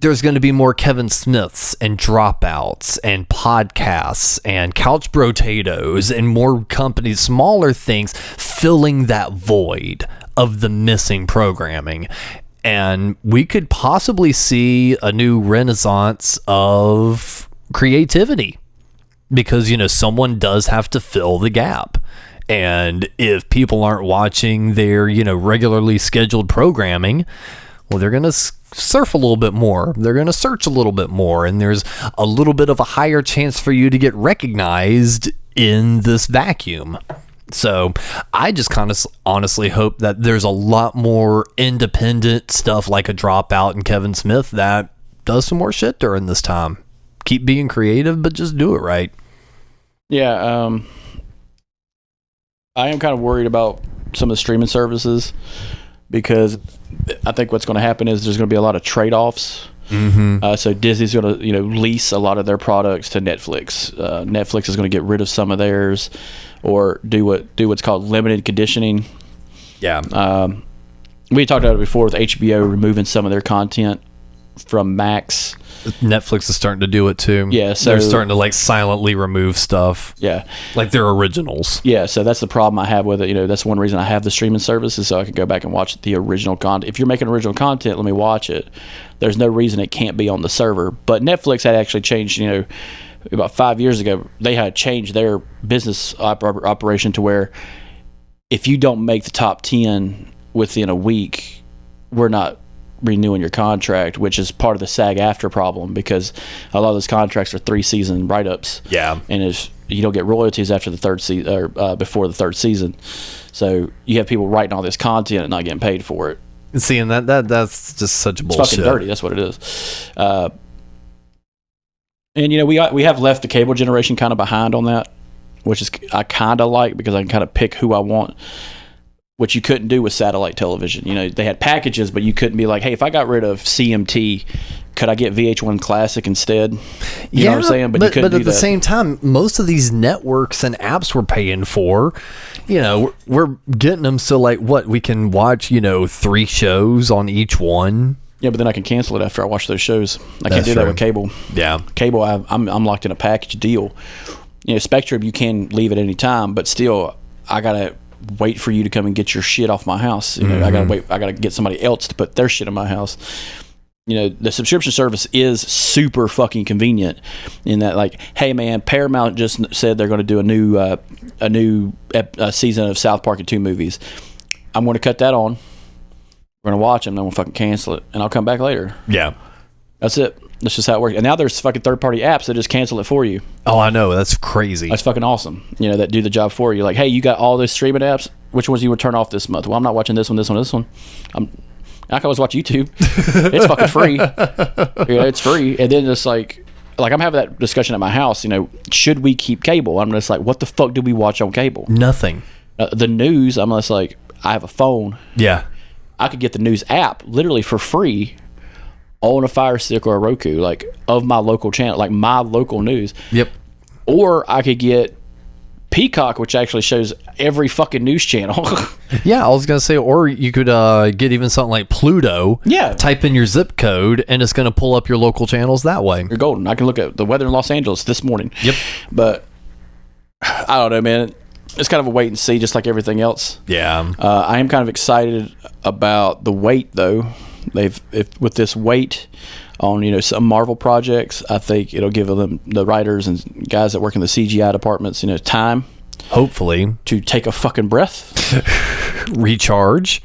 There's going to be more Kevin Smiths and Dropouts and podcasts and Couch Potatoes and more companies, smaller things, filling that void of the missing programming. And we could possibly see a new renaissance of creativity because, someone does have to fill the gap. And if people aren't watching their, regularly scheduled programming, well, they're going to surf a little bit more. They're going to search a little bit more. And there's a little bit of a higher chance for you to get recognized in this vacuum. So I just kind of honestly hope that there's a lot more independent stuff like a Dropout and Kevin Smith that does some more shit during this time. Keep being creative, but just do it right. Yeah, I am kind of worried about some of the streaming services because I think what's going to happen is there's going to be a lot of trade-offs. Mm-hmm. So Disney's going to, lease a lot of their products to Netflix. Netflix is going to get rid of some of theirs, or do what's called limited conditioning. Yeah. We talked about it before with HBO removing some of their content from Max. Netflix is starting to do it too. Yeah, so they're starting to silently remove stuff. Yeah, like their originals. Yeah, so that's the problem I have with it. That's one reason I have the streaming services, so I can go back and watch the original content. If you're making original content, let me watch it. There's no reason it can't be on the server. But Netflix had actually changed. About 5 years ago, they had changed their business operation to where if you don't make the top 10 within a week, we're not renewing your contract, which is part of the SAG-AFTRA problem because a lot of those contracts are 3-season write-ups. Yeah, and if you don't get royalties after the third season or before the third season, so you have people writing all this content and not getting paid for it. See, and that's just such bullshit. It's fucking dirty. That's what it is. And we have left the cable generation kind of behind on that, which is I kind of like because I can kind of pick who I want. which you couldn't do with satellite television. You know, they had packages, but you couldn't be like, hey, if I got rid of CMT, could I get VH1 Classic instead? You know what I'm saying? But at the same time, most of these networks and apps we're paying for, you know, we're getting them so like what we can watch, you know, 3 shows on each one. Yeah, but then I can cancel it after I watch those shows. I can't do that with cable. Yeah, cable, I'm locked in a package deal. You know, Spectrum, you can leave at any time, but still, I gotta wait for you to come and get your shit off my house. You know, I gotta get somebody else to put their shit in my house. You know, the subscription service is super fucking convenient in that, like, hey man, Paramount just said they're going to do a new season of South Park and 2 movies. I'm going to cut that on. We're going to watch them, then we'll fucking cancel it, and I'll come back later. Yeah, that's it. That's just how it works. And now there's fucking third-party apps that just cancel it for you. Oh, I know. That's crazy. That's fucking awesome. You know, that do the job for you. Like, hey, you got all those streaming apps. Which ones you would turn off this month? Well, I'm not watching this one. I can always watch YouTube. It's fucking free. You know, it's free. And then it's like I'm having that discussion at my house. You know, should we keep cable? I'm just like, what the fuck do we watch on cable? Nothing. The news. I'm just like, I have a phone. Yeah. I could get the news app literally for free on a Fire Stick or a Roku, like of my local channel, like my local news. Yep. Or I could get Peacock, which actually shows every fucking news channel. Yeah, I was gonna say, or you could get even something like Pluto. Yeah. Type in your zip code, and it's gonna pull up your local channels that way. You're golden. I can look at the weather in Los Angeles this morning. Yep. But I don't know, man. It's kind of a wait and see, just like everything else. Yeah. I am kind of excited about the wait, though. With this wait on, you know, some Marvel projects, I think it'll give them, the writers and guys that work in the CGI departments, you know, time. Hopefully. To take a fucking breath. Recharge,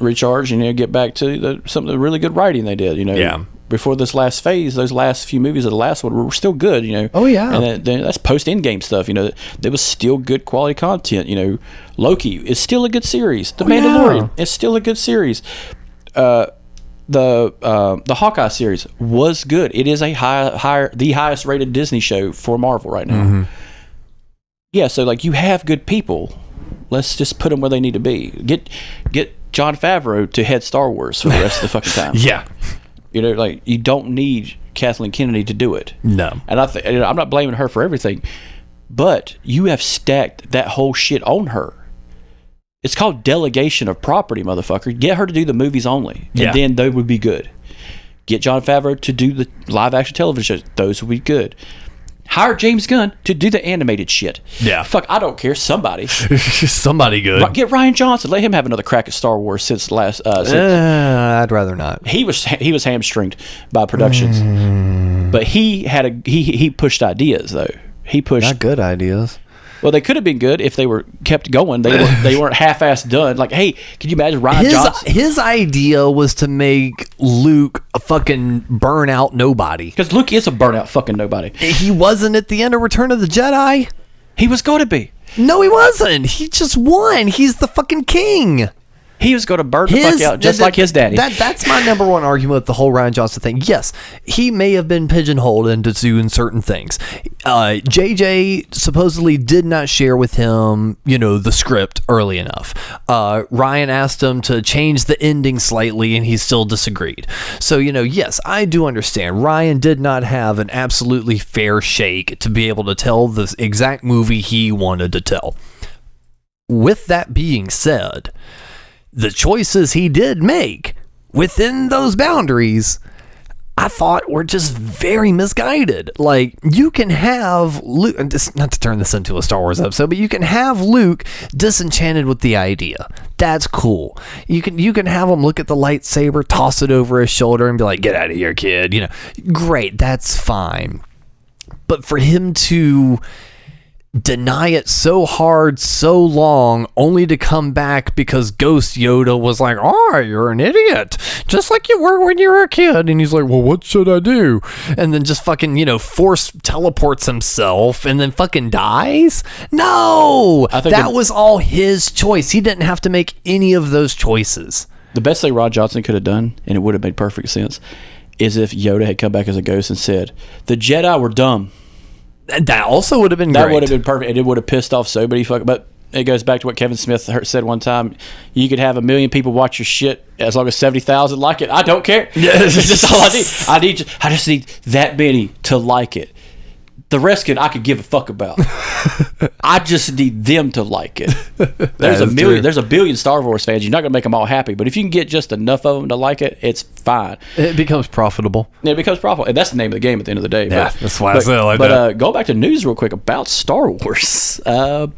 you know, get back to some of the really good writing they did, you know. Yeah. Before this last phase, those last few movies of the last one were still good, you know. Oh, yeah. And then that's post-Endgame stuff, you know. There was still good quality content, you know. Loki is still a good series. The Mandalorian is still a good series. The Hawkeye series was good. It is the highest rated Disney show for Marvel right now. Mm-hmm. Yeah, so like you have good people. Let's just put them where they need to be. Get Jon Favreau to head Star Wars for the rest of the fucking time. Yeah. You know, like you don't need Kathleen Kennedy to do it. No. And I'm not blaming her for everything, but you have stacked that whole shit on her. It's called delegation of property, motherfucker. Get her to do the movies only, and then they would be good. Get Jon Favreau to do the live action television shows. Those would be good. Hire James Gunn to do the animated shit. Yeah. Fuck, I don't care. Somebody. Somebody good. Get Rian Johnson. Let him have another crack at Star Wars since last. I'd rather not. He was hamstringed by productions, but he pushed ideas though. He pushed not good ideas. Well, they could have been good if they were kept going. They weren't half-assed done. Like, hey, can you imagine Rian Johnson? His idea was to make Luke a fucking burnout nobody. Because Luke is a burnout fucking nobody. He wasn't at the end of Return of the Jedi. He was going to be. No, he wasn't. He just won. He's the fucking king. He was going to burn the fuck out just like his daddy. That's my number one argument with the whole Rian Johnson thing. Yes, he may have been pigeonholed into doing certain things. JJ supposedly did not share with him, you know, the script early enough. Rian asked him to change the ending slightly, and he still disagreed. So, you know, yes, I do understand. Rian did not have an absolutely fair shake to be able to tell the exact movie he wanted to tell. With that being said, the choices he did make within those boundaries, I thought were just very misguided. Like, you can have Luke, not to turn this into a Star Wars episode, but you can have Luke disenchanted with the idea. That's cool. You can have him look at the lightsaber, toss it over his shoulder, and be like, "Get out of here, kid." You know, great, that's fine. But for him to deny it so hard, so long, only to come back because Ghost Yoda was like, "Oh, you're an idiot, just like you were when you were a kid." And he's like, "Well, what should I do?" And then just fucking, you know, force teleports himself and then fucking dies. No, that was all his choice. He didn't have to make any of those choices. The best thing Ron Johnson could have done, and it would have made perfect sense, is if Yoda had come back as a ghost and said, "The Jedi were dumb." That also would have been great. That would have been perfect, and it would have pissed off so many fucking. But it goes back to what Kevin Smith said one time. You could have 1 million people watch your shit as long as 70,000 like it. I don't care. That's just all I need. I just need that many to like it. The rest I could give a fuck about. I just need them to like it. There's a million. There's a billion Star Wars fans. You're not gonna make them all happy, but if you can get just enough of them to like it, it's fine. It becomes profitable. It becomes profitable, and that's the name of the game at the end of the day. Yeah, that's why I say it like that. But go back to news real quick about Star Wars. The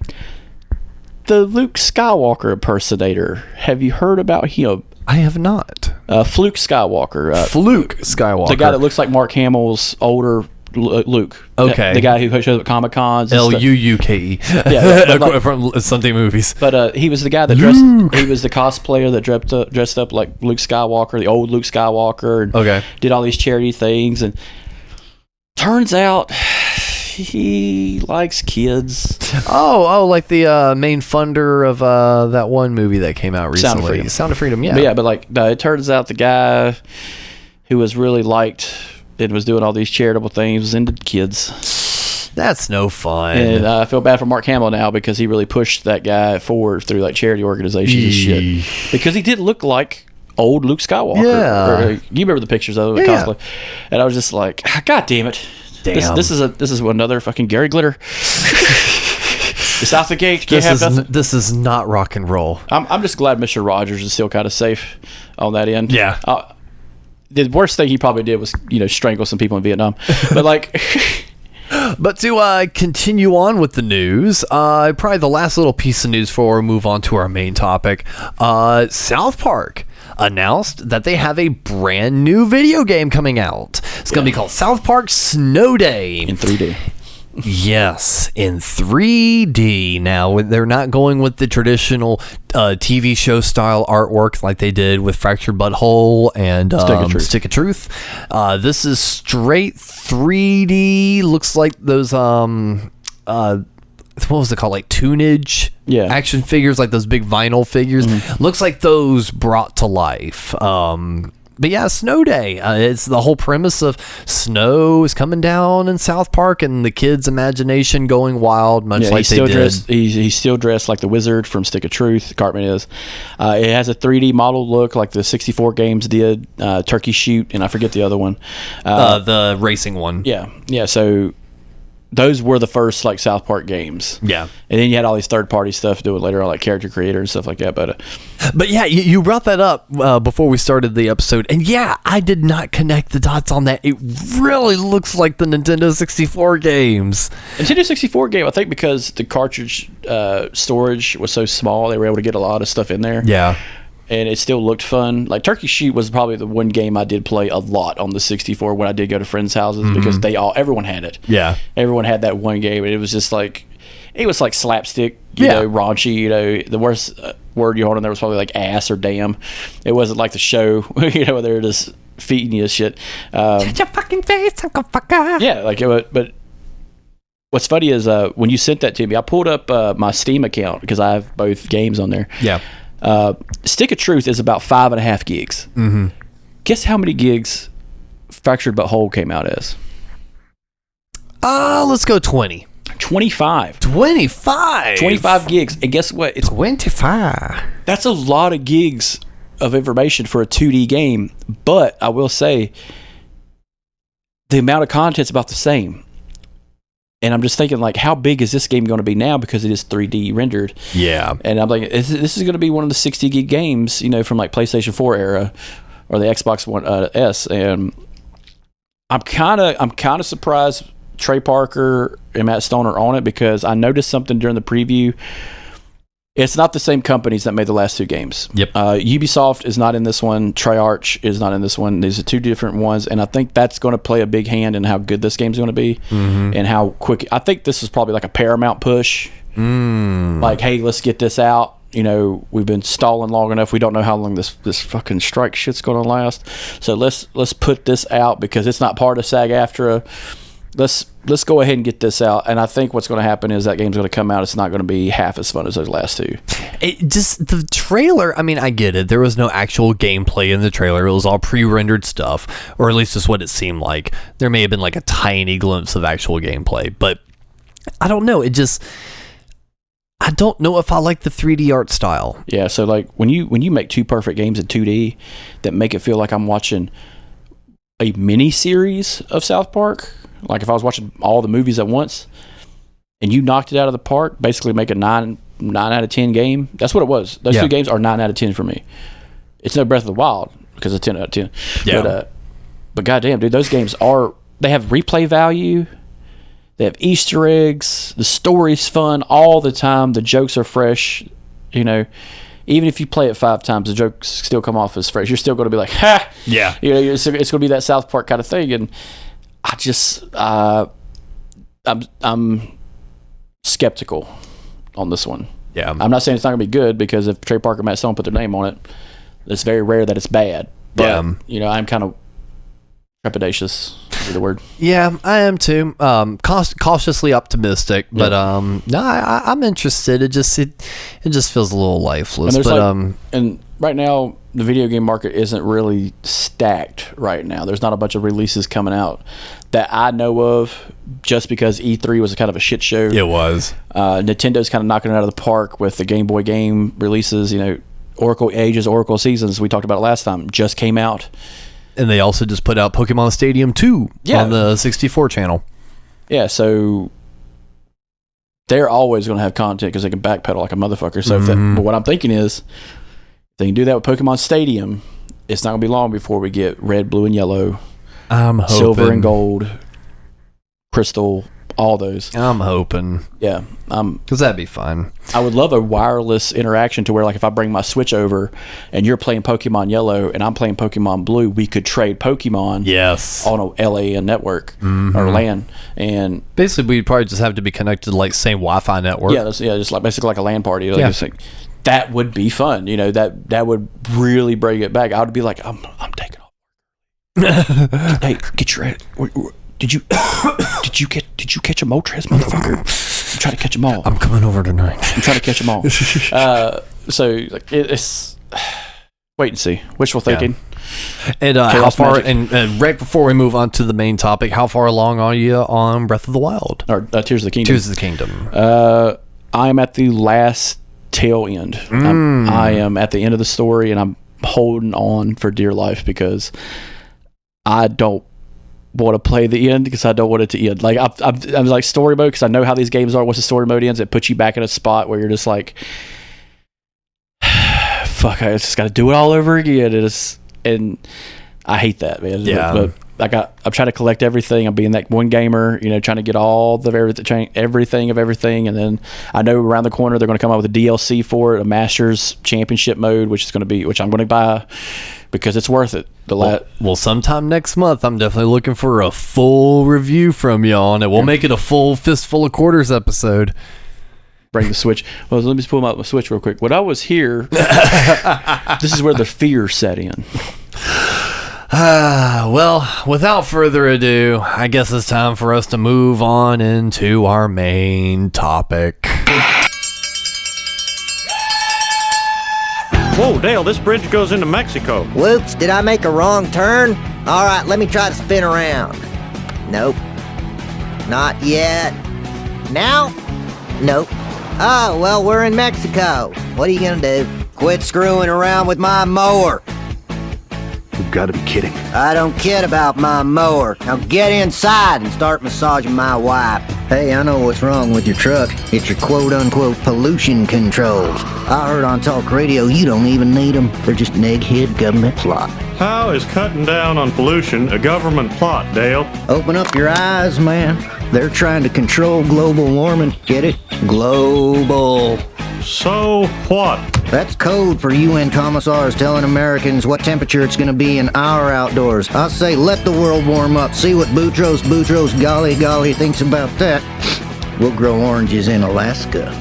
Luke Skywalker impersonator. Have you heard about him? I have not. Fluke Skywalker. Fluke Skywalker. The guy that looks like Mark Hamill's older Luke. Okay. The guy who shows up at Comic Cons. Luuke. Yeah. From Sunday movies. But he was the guy that he was the cosplayer that dressed up like Luke Skywalker, the old Luke Skywalker. And did all these charity things. And turns out he likes kids. Oh, like the main funder of that one movie that came out recently. Sound of Freedom, yeah. But it turns out the guy who was really liked and was doing all these charitable things was into kids. That's no fun. And I feel bad for Mark Hamill now because he really pushed that guy forward through like charity organizations and shit. Because he did look like old Luke Skywalker. Yeah. You remember the pictures of him cosplay. And I was just like, God damn it. Damn. This is another fucking Gary Glitter. It's out the gate. This is not rock and roll. I'm just glad Mr. Rogers is still kind of safe on that end. Yeah. The worst thing he probably did was, strangle some people in Vietnam. But But to continue on with the news, probably the last little piece of news before we move on to our main topic, South Park announced that they have a brand new video game coming out. It's going to be called South Park Snow Day. In 3D. Yes, in 3D. Now, they're not going with the traditional TV show style artwork like they did with Fractured Butthole and Stick of Truth. This is straight 3D. Looks like those what was it called, like tunage action figures, like those big vinyl figures. Looks like those brought to life. But yeah, Snow Day. It's the whole premise of snow is coming down in South Park and the kids' imagination going wild, much like they did. He's still dressed like the wizard from Stick of Truth. Cartman is. It has a 3D model look like the 64 games did. Turkey Shoot, and I forget the other one. The racing one. Yeah. So those were the first like South Park games. Yeah. And then you had all these third-party stuff doing later on, like Character Creator and stuff like that. But yeah, you brought that up before we started the episode. And yeah, I did not connect the dots on that. It really looks like the Nintendo 64 games. Nintendo 64 game, I think because the cartridge storage was so small, they were able to get a lot of stuff in there. Yeah. And it still looked fun. Like Turkey Shoot was probably the one game I did play a lot on the 64 when I did go to friends' houses because everyone had it. Yeah. Everyone had that one game, and it was just like, it was like slapstick, raunchy. The worst word you heard on there was probably like ass or damn. It wasn't like the show, where they're just feeding you shit. Shut your fucking face, Uncle Fucker. Yeah, like but what's funny is when you sent that to me, I pulled up my Steam account because I have both games on there. Yeah. Stick of Truth is about 5.5 gigs. Guess how many gigs Fractured Butthole came out as? Let's go 20. 25. 25 gigs. And guess what? It's 25. That's a lot of gigs of information for a 2D game. But I will say, the amount of content's about the same. And I'm just thinking, like, how big is this game going to be now because it is 3D rendered? Yeah. And I'm like, this is going to be one of the 60 gig games, from like PlayStation 4 era or the Xbox One S. And I'm kind of surprised Trey Parker and Matt Stone are on it because I noticed something during the preview. It's not the same companies that made the last two games. Yep. Ubisoft is not in this one. Treyarch is not in this one. These are two different ones, and I think that's going to play a big hand in how good this game's going to be and how quick. I think this is probably like a Paramount push. Like, hey, let's get this out. We've been stalling long enough. We don't know how long this fucking strike shit's going to last. So let's put this out because it's not part of SAG-AFTRA. Let's go ahead and get this out. And I think what's going to happen is that game's going to come out. It's not going to be half as fun as those last two. The trailer, I mean, I get it. There was no actual gameplay in the trailer. It was all pre-rendered stuff, or at least that's what it seemed like. There may have been like a tiny glimpse of actual gameplay, but I don't know. I don't know if I like the 3D art style. Yeah, so like when you make two perfect games in 2D that make it feel like I'm watching a mini series of South Park, like if I was watching all the movies at once, and you knocked it out of the park, basically make a 9 out of 10 game. That's what it was. Those two games are 9 out of 10 for me. It's no Breath of the Wild because it's 10 out of 10. Yeah. But goddamn, dude, those games they have replay value. They have Easter eggs. The story's fun all the time. The jokes are fresh. You know, even if you play it 5 times, the jokes still come off as fresh. You're still going to be like, ha! Yeah. You know, it's going to be that South Park kind of thing. And I just, I'm skeptical on this one. Yeah. I'm not saying it's not going to be good, because if Trey Parker, Matt Stone put their name on it, it's very rare that it's bad. But, you know, I'm kind of trepidatious is the word. Yeah, I am too. Cautiously optimistic, but no, I'm interested. It just feels a little lifeless. And and right now the video game market isn't really stacked right now. There's not a bunch of releases coming out that I know of, just because E3 was kind of a shit show. It was. Nintendo's kind of knocking it out of the park with the Game Boy game releases. You know, Oracle Ages, Oracle Seasons, we talked about it last time, just came out. And they also just put out Pokemon Stadium 2 on the 64 channel. Yeah, so they're always going to have content because they can backpedal like a motherfucker. So but what I'm thinking is, if they can do that with Pokemon Stadium, it's not going to be long before we get red, blue, and yellow, silver and gold, crystal, all those. I'm hoping. Yeah. Because that'd be fun. I would love a wireless interaction to where, like, if I bring my Switch over and you're playing Pokemon Yellow and I'm playing Pokemon Blue, we could trade Pokemon on a LAN network or LAN. And basically, we'd probably just have to be connected to, like, same Wi-Fi network. Yeah, just like basically like a LAN party. Like, that would be fun. You know, that would really bring it back. I would be like, I'm taking off. Hey, get your head. Did you catch a Moltres, motherfucker? I'm trying to catch them all. I'm coming over tonight. I'm trying to catch them all. So like, it's wait and see. Wishful thinking. And how far? And right before we move on to the main topic, how far along are you on Breath of the Wild or Tears of the Kingdom? Tears of the Kingdom. I am at the last tail end. I am at the end of the story, and I'm holding on for dear life because I don't want to play the end, because I don't want it to end. Like I'm like story mode, because I know how these games are. Once the story mode ends, it puts you back in a spot where you're just like, fuck, I just got to do it all over again. And I hate that, man. Yeah. But I'm trying to collect everything. I'm being that one gamer, you know, trying to get all the everything of everything. And then I know around the corner they're going to come out with a DLC for it, a Masters Championship mode, which I'm going to buy because it's worth it. Well, sometime next month, I'm definitely looking for a full review from you on it. We'll make it a full Fistful of Quarters episode. Bring the Switch. Well, let me just pull out my Switch real quick. When I was here, this is where the fear set in. Well, without further ado, I guess it's time for us to move on into our main topic. Whoa, Dale, this bridge goes into Mexico. Whoops, did I make a wrong turn? All right, let me try to spin around. Nope. Not yet. Now? Nope. Oh, well, we're in Mexico. What are you gonna do? Quit screwing around with my mower. You've got to be kidding. I don't kid about my mower. Now get inside and start massaging my wife. Hey, I know what's wrong with your truck. It's your quote-unquote pollution controls. I heard on talk radio you don't even need them. They're just an egghead government plot. How is cutting down on pollution a government plot, Dale? Open up your eyes, man. They're trying to control global warming. Get it? Global. So what? That's code for UN commissars telling Americans what temperature it's going to be in our outdoors. I say let the world warm up. See what Boutros golly thinks about that. We'll grow oranges in Alaska.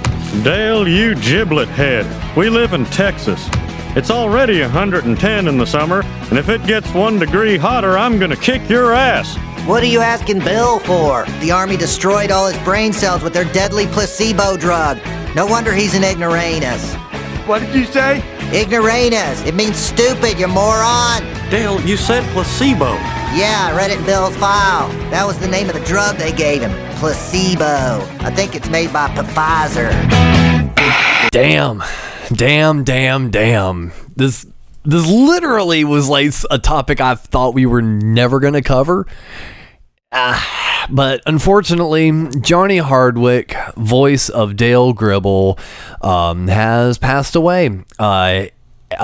Dale, you giblet head. We live in Texas. It's already 110 in the summer, and if it gets 1 degree hotter, I'm going to kick your ass. What are you asking Bill for? The Army destroyed all his brain cells with their deadly placebo drug. No wonder he's an ignoramus. What did you say? Ignoramus. It means stupid, you moron. Dale, you said placebo. Yeah, I read it in Bill's file. That was the name of the drug they gave him. Placebo. I think it's made by Pfizer. Damn. This literally was like a topic I thought we were never going to cover. But unfortunately, Johnny Hardwick, voice of Dale Gribble, has passed away.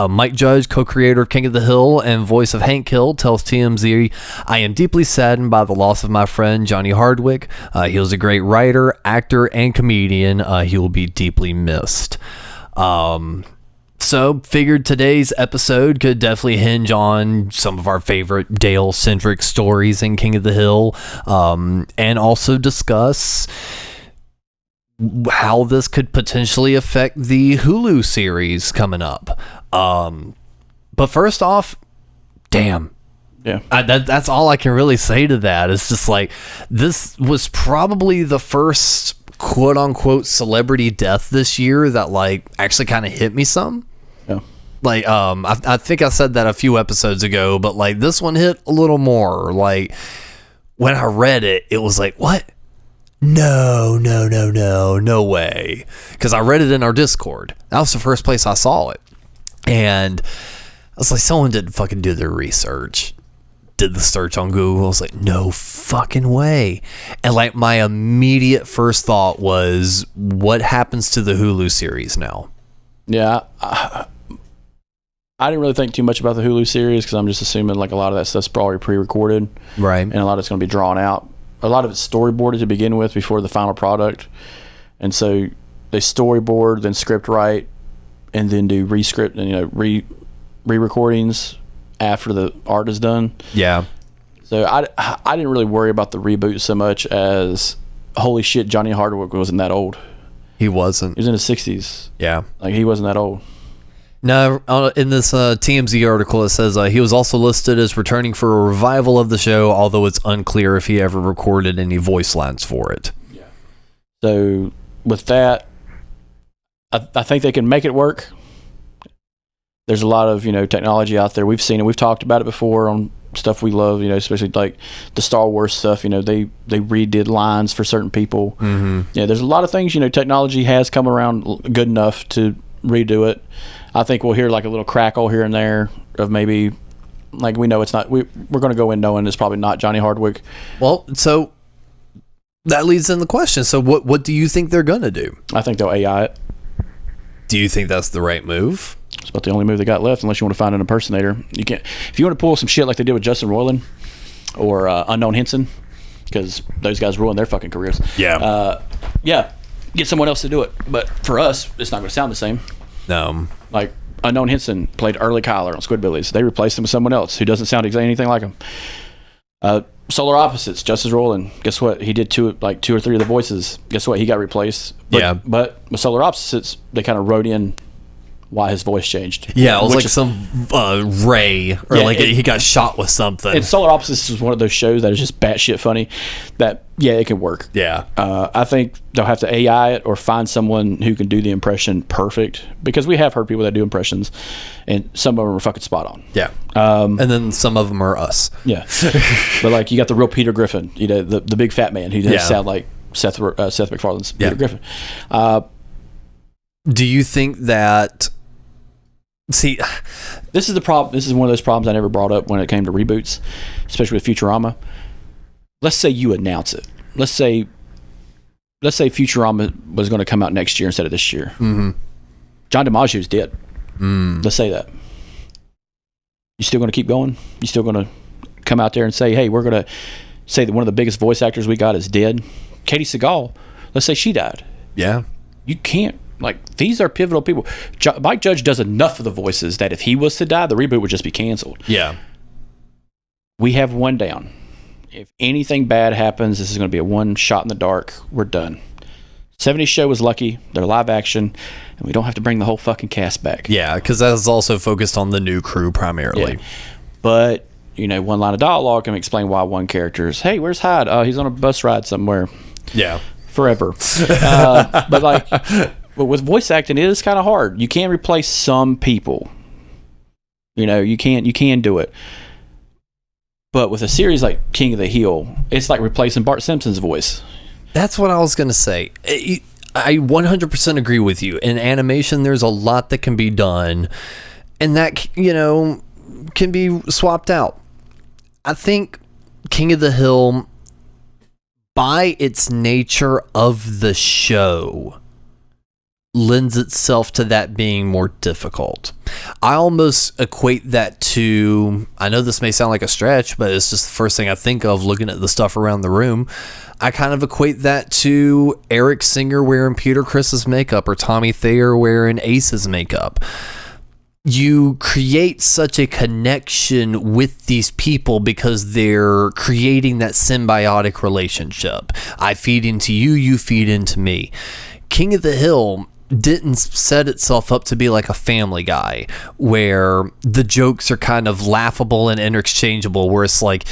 Mike Judge, co-creator of King of the Hill and voice of Hank Hill, tells TMZ, "I am deeply saddened by the loss of my friend Johnny Hardwick. He was a great writer, actor, and comedian. He will be deeply missed." So figured today's episode could definitely hinge on some of our favorite Dale-centric stories in King of the Hill, and also discuss how this could potentially affect the Hulu series coming up. But first off, damn. Yeah. That's all I can really say to that. It's just like, this was probably the first quote-unquote celebrity death this year that like actually kind of hit me some. Yeah. Like, I think I said that a few episodes ago, but like this one hit a little more. Like when I read it, it was like, what? No way. Because I read it in our Discord. That was the first place I saw it. And I was like, someone didn't fucking do their research. Did the search on Google. I was like, no fucking way. And like my immediate first thought was, what happens to the Hulu series now? Yeah. I didn't really think too much about the Hulu series because I'm just assuming like a lot of that stuff's probably pre-recorded. Right. And a lot of it's going to be drawn out. A lot of it's storyboarded to begin with before the final product. And so they storyboard, then script write, and then do re-script and, re-recordings after the art is done. Yeah. So I didn't really worry about the reboot so much as, holy shit, Johnny Hardwick wasn't that old. He wasn't. He was in his 60s. Yeah. Like, he wasn't that old. No, in this TMZ article, it says he was also listed as returning for a revival of the show, although it's unclear if he ever recorded any voice lines for it. Yeah. So with that, I think they can make it work. There's a lot of technology out there. We've seen it. We've talked about it before on stuff we love. Especially like the Star Wars stuff. They redid lines for certain people. Mm-hmm. Yeah, there's a lot of things. Technology has come around good enough to redo it. I think we'll hear like a little crackle here and there of maybe, like, we know it's not. We're going to go in knowing it's probably not Johnny Hardwick. Well, so that leads in the question. So what do you think they're going to do? I think they'll AI it. Do you think that's the right move? It's about the only move they got left, unless you want to find an impersonator. You can't. If you want to pull some shit like they did with Justin Roiland or Unknown Henson, because those guys ruined their fucking careers. Yeah. Yeah. Get someone else to do it. But for us, it's not going to sound the same. No. Like, Unknown Henson played Early Kyler on Squidbillies. They replaced him with someone else who doesn't sound exactly anything like him. Solar Opposites, Justice Roiland. Guess what? He did two or three of the voices. Guess what? He got replaced. But with Solar Opposites, they kind of wrote in why his voice changed. Yeah, it was like some ray, or he got shot with something. And Solar Opposites is one of those shows that is just batshit funny. That it can work. Yeah, I think they'll have to AI it or find someone who can do the impression perfect, because we have heard people that do impressions, and some of them are fucking spot on. Yeah, and then some of them are us. Yeah, but like you got the real Peter Griffin, the big fat man who does sound like Seth MacFarlane's Peter Griffin. Do you think that? See, this is the problem. This is one of those problems I never brought up when it came to reboots, especially with Futurama. Let's say you announce it. Let's say Futurama was going to come out next year instead of this year. Mm-hmm. John DiMaggio's dead. Let's say that. You still going to keep going? You still going to come out there and say, hey, we're going to say that one of the biggest voice actors we got is dead? Katie Seagal, let's say she died. Yeah. You can't. Like, these are pivotal people. Mike Judge does enough of the voices that if he was to die, the reboot would just be canceled. Yeah. We have one down. If anything bad happens, this is going to be a one shot in the dark. We're done. 70s Show was lucky. They're live action, and we don't have to bring the whole fucking cast back. Yeah, because that is also focused on the new crew primarily. Yeah. But, one line of dialogue can explain why one character is, hey, where's Hyde? Oh, he's on a bus ride somewhere. Yeah. Forever. But with voice acting, it is kind of hard. You can replace some people. You can do it. But with a series like King of the Hill, it's like replacing Bart Simpson's voice. That's what I was going to say. I 100% agree with you. In animation, there's a lot that can be done, and that, can be swapped out. I think King of the Hill, by its nature of the show, lends itself to that being more difficult. I almost equate that to, I know this may sound like a stretch, but it's just the first thing I think of looking at the stuff around the room. I kind of equate that to Eric Singer wearing Peter Criss's makeup or Tommy Thayer wearing Ace's makeup. You create such a connection with these people because they're creating that symbiotic relationship. I feed into you, you feed into me. King of the Hill didn't set itself up to be like a Family Guy where the jokes are kind of laughable and interchangeable, where it's like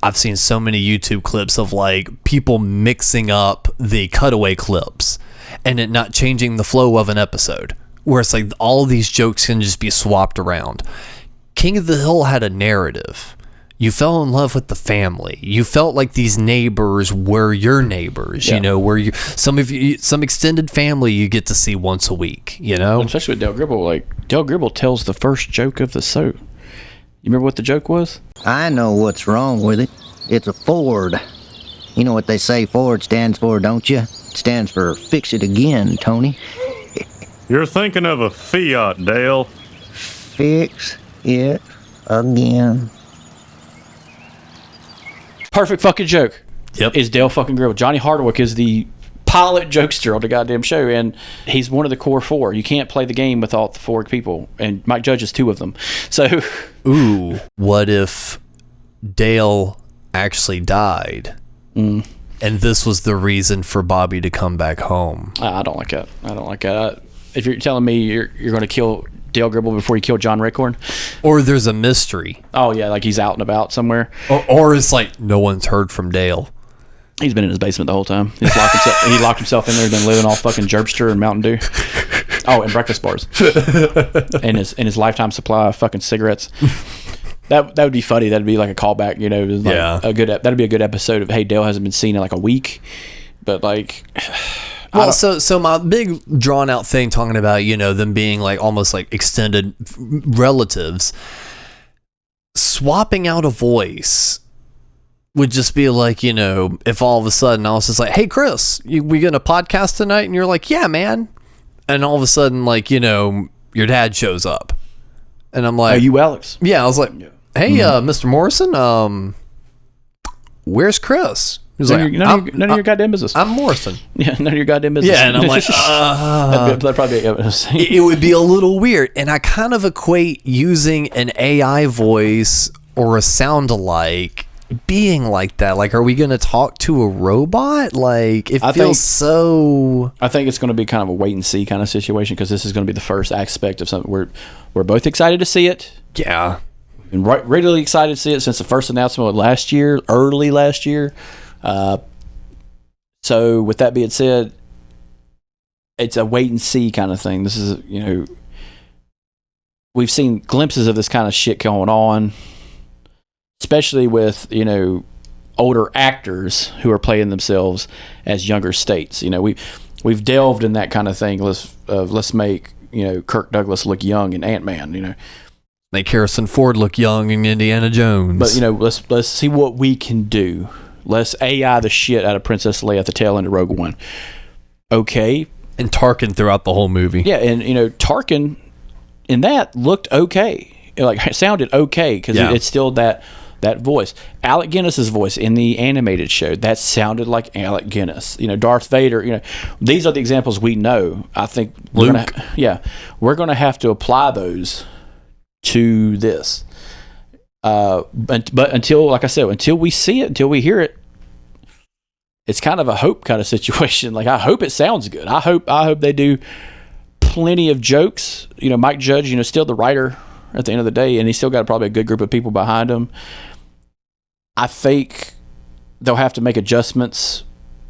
I've seen so many YouTube clips of like people mixing up the cutaway clips and it not changing the flow of an episode, where it's like all these jokes can just be swapped around. King of the Hill had a narrative. You fell in love with the family. You felt like these neighbors were your neighbors, where some extended family you get to see once a week, Especially with Dale Gribble. Like, Dale Gribble tells the first joke of the show. You remember what the joke was? I know what's wrong with it. It's a Ford. You know what they say Ford stands for, don't you? It stands for fix it again, Tony. You're thinking of a Fiat, Dale. Fix it again. Perfect fucking joke. Yep. Is Dale fucking Gribble. Johnny Hardwick is the pilot jokester on the goddamn show, and he's one of the core four. You can't play the game with all the four people, and Mike Judge is two of them. So, ooh, what if Dale actually died, and this was the reason for Bobby to come back home? I don't like that. If you're telling me you're going to kill Dale Gribble before you kill John Racorn, or there's a mystery. Oh yeah, like he's out and about somewhere, or it's like no one's heard from Dale. He's been in his basement the whole time. He locked himself in there, been living off fucking Gerbster and Mountain Dew. Oh, and breakfast bars, and his lifetime supply of fucking cigarettes. That would be funny. That'd be like a callback, that'd be a good episode of Hey, Dale hasn't been seen in like a week, but like. Well, so my big drawn out thing talking about, them being like almost like extended relatives, swapping out a voice would just be like, if all of a sudden I was just like, hey, Chris, we gonna podcast tonight? And you're like, yeah, man. And all of a sudden, like, your dad shows up. And I'm like, are you Alex? Yeah, I was like, hey, Mr. Morrison, where's Chris? He's like, none of your goddamn business. I'm Morrison. Yeah, none of your goddamn business. Yeah, and I'm like, that'd probably it would be a little weird. And I kind of equate using an AI voice or a sound-alike being like that. Like, are we going to talk to a robot? Like, I think it's going to be kind of a wait and see kind of situation, because this is going to be the first aspect of something. We're both excited to see it. Yeah. Been really excited to see it since the first announcement of early last year. So with that being said, it's a wait and see kind of thing. This is, we've seen glimpses of this kind of shit going on, especially with, older actors who are playing themselves as younger states. We've delved in that kind of thing. Let's make, Kirk Douglas look young in Ant-Man, Make Harrison Ford look young in Indiana Jones. But, let's see what we can do. Let's AI the shit out of Princess Leia at the tail end of Rogue One. Okay. And Tarkin throughout the whole movie. Yeah, and Tarkin in that looked okay. It sounded okay, because it's still that voice. Alec Guinness's voice in the animated show, that sounded like Alec Guinness. Darth Vader. These are the examples we know. I think we're gonna have to apply those to this. But until, like I said, until we see it, until we hear it, it's kind of a hope kind of situation. Like, I hope it sounds good. I hope they do plenty of jokes. Mike Judge, still the writer at the end of the day, and he's still got probably a good group of people behind him. I think they'll have to make adjustments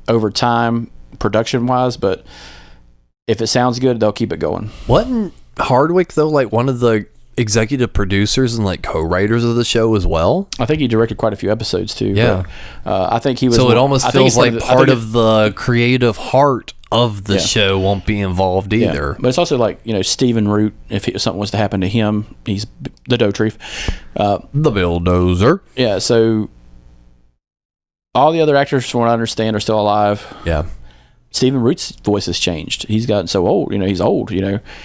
over time, production wise, but if it sounds good, they'll keep it going. Wasn't Hardwick though like one of the executive producers and like co-writers of the show as well? I think he directed quite a few episodes too. Yeah, I think he was. So it almost feels like part of the creative heart of the show won't be involved either. But it's also like, Stephen Root, if something was to happen to him, he's the dough chief. The bulldozer. Yeah, so all the other actors, from what I understand, are still alive. Yeah. Stephen Root's voice has changed. He's gotten so old. He's old,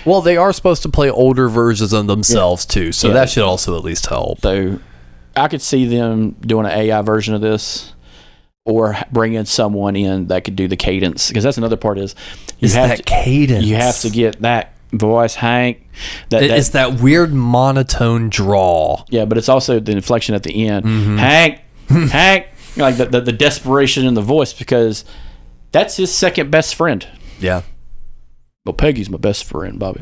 Well, they are supposed to play older versions of themselves, too, so that should also at least help. So I could see them doing an AI version of this, or bringing someone in that could do the cadence, because that's another part is cadence. You have to get that voice, Hank. It's that weird monotone drawl. Yeah, but it's also the inflection at the end. Hank, Hank, like the desperation in the voice, because that's his second best friend. Yeah. Well, Peggy's my best friend, Bobby.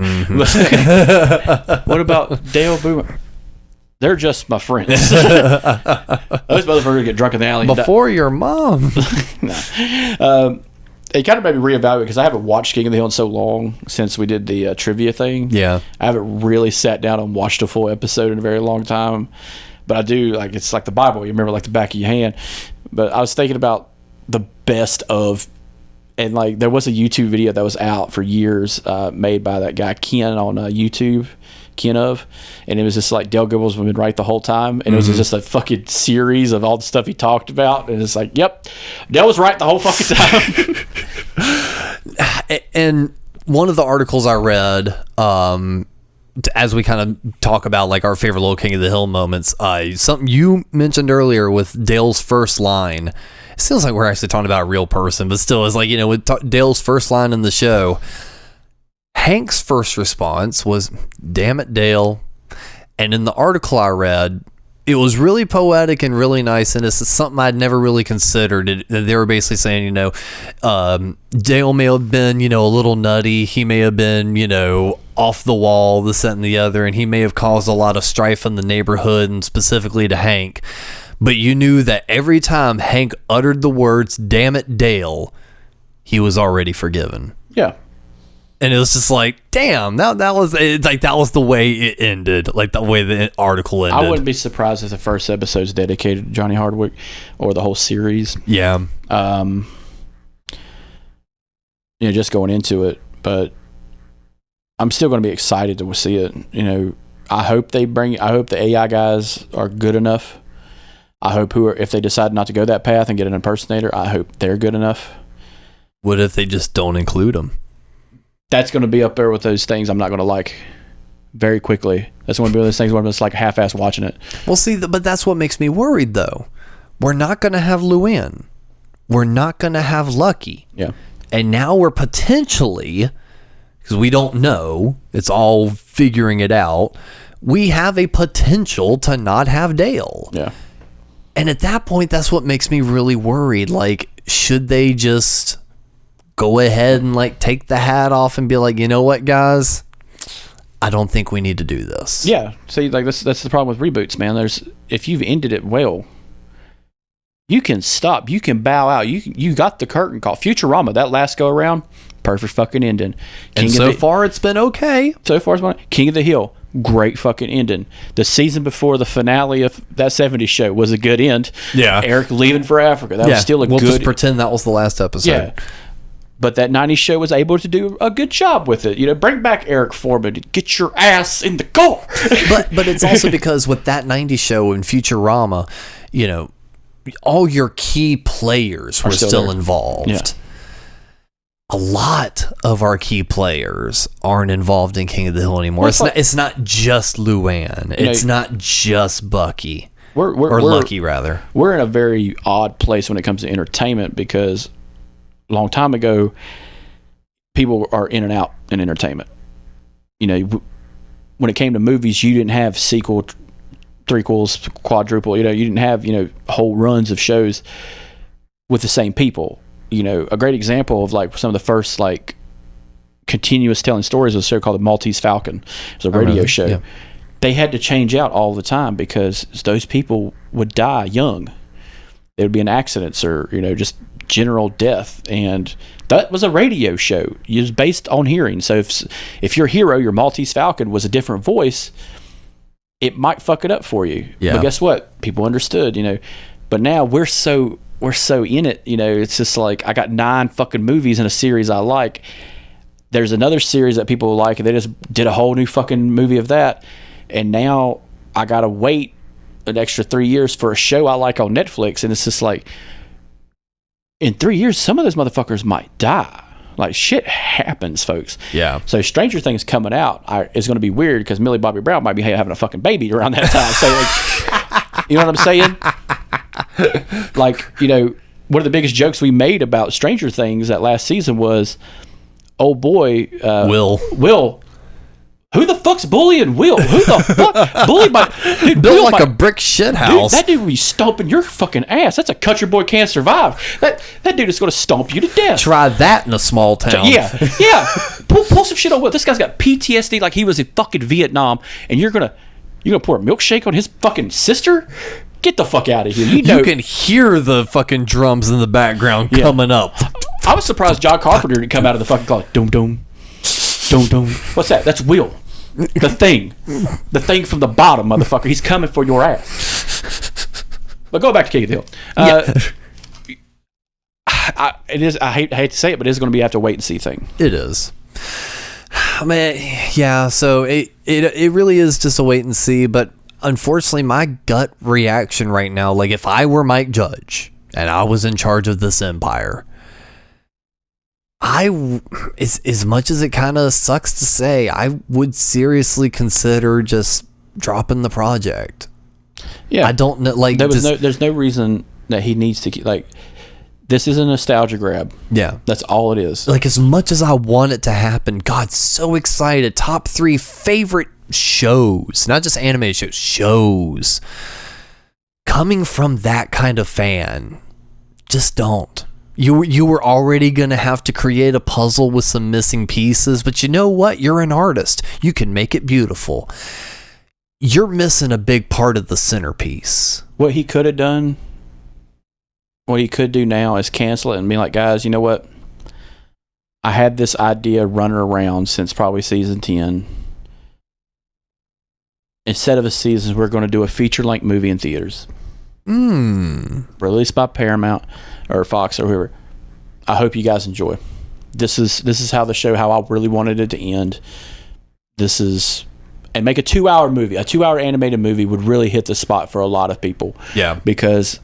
What about Dale Boomer? They're just my friends. Those motherfuckers get drunk in the alley. Before your mom. It kind of made me reevaluate, because I haven't watched King of the Hill in so long since we did the trivia thing. Yeah. I haven't really sat down and watched a full episode in a very long time. But I do, it's like the Bible. You remember like the back of your hand. But I was thinking about the best of, and there was a YouTube video that was out for years made by that guy Ken on YouTube. Ken of, and it was just like Dale Gribble's been right the whole time, and it was just a fucking series of all the stuff he talked about, and it's like, yep, Dale was right the whole fucking time. And one of the articles I read, as we kind of talk about our favorite little King of the Hill moments, something you mentioned earlier with Dale's first line. It feels like we're actually talking about a real person, but still, it's with Dale's first line in the show. Hank's first response was, "Damn it, Dale." And in the article I read, it was really poetic and really nice, and it's something I'd never really considered. They were basically saying, Dale may have been, a little nutty. He may have been, off the wall, this, that, and the other, and he may have caused a lot of strife in the neighborhood, and specifically to Hank. But you knew that every time Hank uttered the words, "Damn it, Dale," he was already forgiven. Yeah. And it was just like, damn, that was the way it ended, the way the article ended. I wouldn't be surprised if the first episode's dedicated to Johnny Hardwick, or the whole series. Yeah. Just going into it, but I'm still going to be excited to see it. I hope the AI guys are good enough. I hope if they decide not to go that path and get an impersonator, I hope they're good enough. What if they just don't include them? That's going to be up there with those things I'm not going to like very quickly. That's one of those things where I'm just half-ass watching it. Well, see, but that's what makes me worried, though. We're not going to have Luann. We're not going to have Lucky. Yeah. And now we're potentially, because we don't know, it's all figuring it out, we have a potential to not have Dale. Yeah. And at that point, that's what makes me really worried. Should they just go ahead and take the hat off and be like, you know what, guys, I don't think we need to do this. Yeah. See, that's the problem with reboots, man. If you've ended it well, you can stop. You can bow out. You got the curtain call. Futurama, that last go around, perfect fucking ending. And so far, it's been okay. So far, it's been King of the Hill, great fucking ending. The season before the finale of that 70s show was a good end. Yeah. Eric leaving for Africa. That was still a good. We'll just pretend that was the last episode. Yeah. But that 90s show was able to do a good job with it. Bring back Eric Foreman. Get your ass in the car. but it's also because with that 90s show and Futurama, all your key players were still involved. Yeah. A lot of our key players aren't involved in King of the Hill anymore. It's not just Luann. It's not just Bucky. Or Lucky, rather. We're in a very odd place when it comes to entertainment, because a long time ago, people are in and out in entertainment. When it came to movies, you didn't have sequel, threequels, quadruple. You didn't have whole runs of shows with the same people. A great example of some of the first continuous telling stories was a show called The Maltese Falcon. It was a radio show. Yeah. They had to change out all the time because those people would die young. There would be in accidents or just general death, and that was a radio show. It was based on hearing. So if your hero, your Maltese Falcon, was a different voice, it might fuck it up for you. Yeah. But guess what? People understood. But now we're so in it, you know. It's just like I got 9 fucking movies in a series I like. There's another series that people like, and they just did a whole new fucking movie of that. And now I gotta wait an extra 3 years for a show I like on Netflix, and it's just like, in 3 years, some of those motherfuckers might die. Like, shit happens, folks. Yeah. So Stranger Things coming out is going to be weird because Millie Bobby Brown might be having a fucking baby around that time. So, like, you know what I'm saying? Like, you know, one of the biggest jokes we made about Stranger Things that last season was, oh boy, Will. Who the fuck's bullying Will? Who the fuck bullied my dude? Built like a brick shit house. Dude, that dude will be stomping your fucking ass. That's a country boy can't survive. That dude is going to stomp you to death. Try that in a small town. Yeah. Pull some shit on Will. This guy's got PTSD like he was in fucking Vietnam, and you're gonna pour a milkshake on his fucking sister? Get the fuck out of here. You can hear the fucking drums in the background coming up. I was surprised John Carpenter didn't come out of the fucking closet. Dum dum. Dum dum. What's that? That's Will. The thing from the bottom, motherfucker. He's coming for your ass. But go back to King of the Hill. It is. I hate to say it, but it is going to be a have to wait and see thing. It is. Man, yeah. So it really is just a wait and see. But unfortunately, my gut reaction right now, like if I were Mike Judge and I was in charge of this empire, as much as it kind of sucks to say, I would seriously consider just dropping the project. Yeah, I don't know. Like, there's no reason that he needs to keep, like, this is a nostalgia grab. Yeah, that's all it is. Like, as much as I want it to happen, God, so excited. Top 3 favorite shows, not just animated shows coming from that kind of fan. Just don't. You were already going to have to create a puzzle with some missing pieces, but you know what? You're an artist. You can make it beautiful. You're missing a big part of the centerpiece. What he could have done, what he could do now is cancel it and be like, guys, you know what? I had this idea running around since probably season 10. Instead of a season, we're going to do a feature-length movie in theaters. Released by Paramount or Fox or whoever. I hope you guys enjoy. This is how the show, how I really wanted it to end. And make a 2-hour movie. A 2-hour animated movie would really hit the spot for a lot of people. Yeah. Because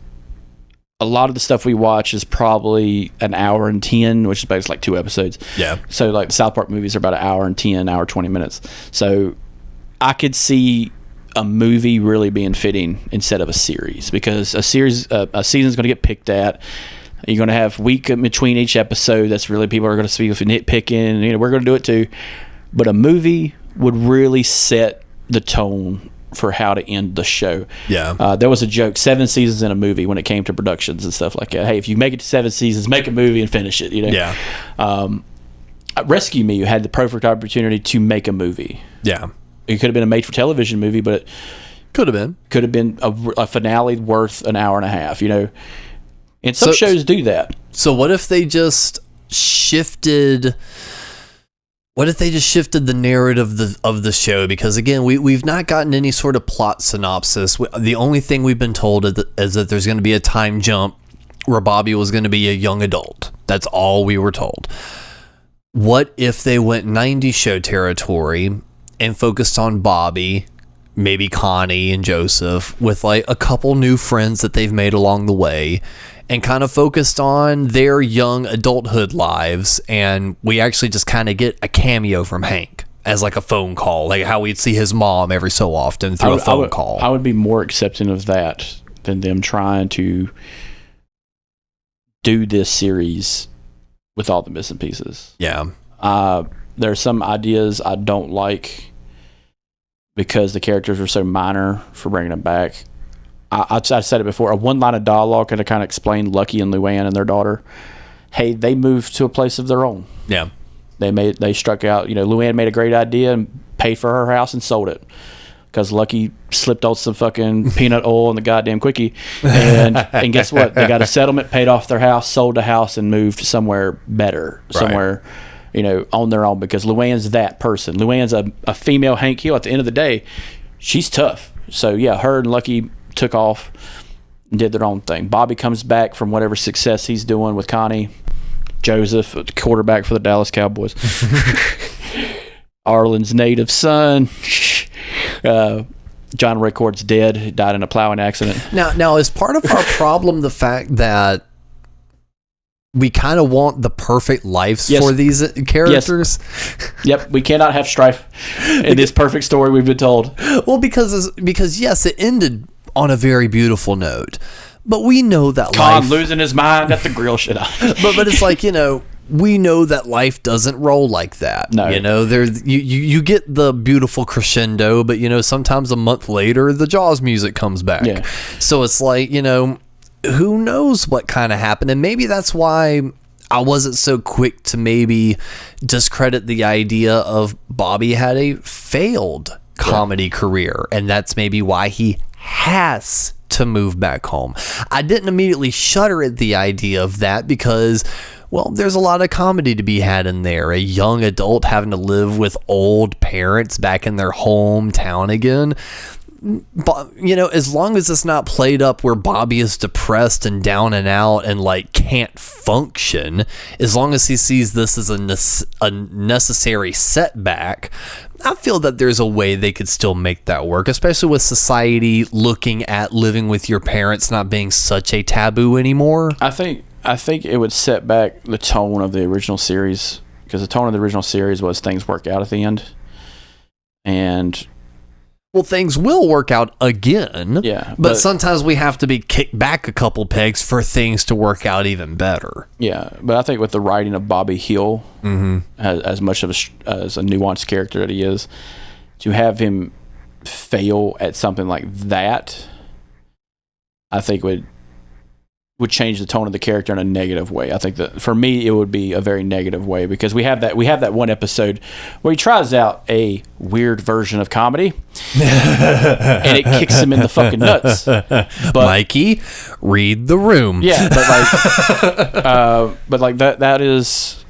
a lot of the stuff we watch is probably an hour and 10, which is basically like 2 episodes. Yeah. So like the South Park movies are about an hour and 10, hour 20 minutes. So I could see a movie really being fitting instead of a series, because a season's going to get picked at. You're going to have week in between each episode. That's really, people are going to be nitpicking. You know, we're going to do it too. But a movie would really set the tone for how to end the show. Yeah. There was a joke, 7 seasons in a movie when it came to productions and stuff like that. Hey, if you make it to 7 seasons, make a movie and finish it. You know. Yeah. Rescue Me had the perfect opportunity to make a movie. Yeah. It could have been a made-for-television movie, but it could have been a finale worth an hour and a half, you know. And some shows do that. So what if they just shifted? What if they just shifted the narrative of the show? Because again, we've not gotten any sort of plot synopsis. The only thing we've been told is that there's going to be a time jump where Bobby was going to be a young adult. That's all we were told. What if they went 90s show territory and focused on Bobby, maybe Connie and Joseph, with like a couple new friends that they've made along the way, and kind of focused on their young adulthood lives, and we actually just kind of get a cameo from Hank as like a phone call, like how we'd see his mom every so often through a phone call. I would be more accepting of that than them trying to do this series with all the missing pieces. Yeah. There are some ideas I don't like because the characters are so minor for bringing them back. I said it before, a one line of dialogue to kind of explain Lucky and Luann and their daughter. Hey, they moved to a place of their own. Yeah. They struck out, you know, Luann made a great idea and paid for her house and sold it because Lucky slipped on some fucking peanut oil in the goddamn quickie. And guess what? They got a settlement, paid off their house, sold the house, and moved somewhere better, somewhere, you know, on their own, because Luann's that person. Luann's a female Hank Hill. At the end of the day, she's tough. So, yeah, her and Lucky took off. did their own thing. Bobby comes back from whatever success he's doing with Connie. Joseph, quarterback for the Dallas Cowboys. Arlen's native son. John Ricord's dead. He died in a plowing accident. Now, is part of our problem the fact that we kind of want the perfect lives for these characters? Yes. Yep, we cannot have strife in this perfect story we've been told. Well, because yes, it ended on a very beautiful note, but we know that Khan losing his mind at the grill shit. but it's like, we know that life doesn't roll like that. No. There's you get the beautiful crescendo, but sometimes a month later the Jaws music comes back. Yeah. So it's like, who knows what kind of happened, and maybe that's why I wasn't so quick to maybe discredit the idea of Bobby had a failed comedy career, and that's maybe why he has to move back home. I didn't immediately shudder at the idea of that because, well, there's a lot of comedy to be had in there. A young adult having to live with old parents back in their hometown again. But, as long as it's not played up where Bobby is depressed and down and out and can't function, as long as he sees this as a necessary setback, I feel that there's a way they could still make that work, especially with society looking at living with your parents not being such a taboo anymore. I think it would set back the tone of the original series, because the tone of the original series was things work out at the end. And well, things will work out again. Yeah. But sometimes we have to be kicked back a couple pegs for things to work out even better. Yeah. But I think with the writing of Bobby Hill, as much of as a nuanced character that he is, to have him fail at something like that, I think would change the tone of the character in a negative way. I think that for me it would be a very negative way, because we have that one episode where he tries out a weird version of comedy and it kicks him in the fucking nuts. But Mikey, read the room. Yeah, but that is,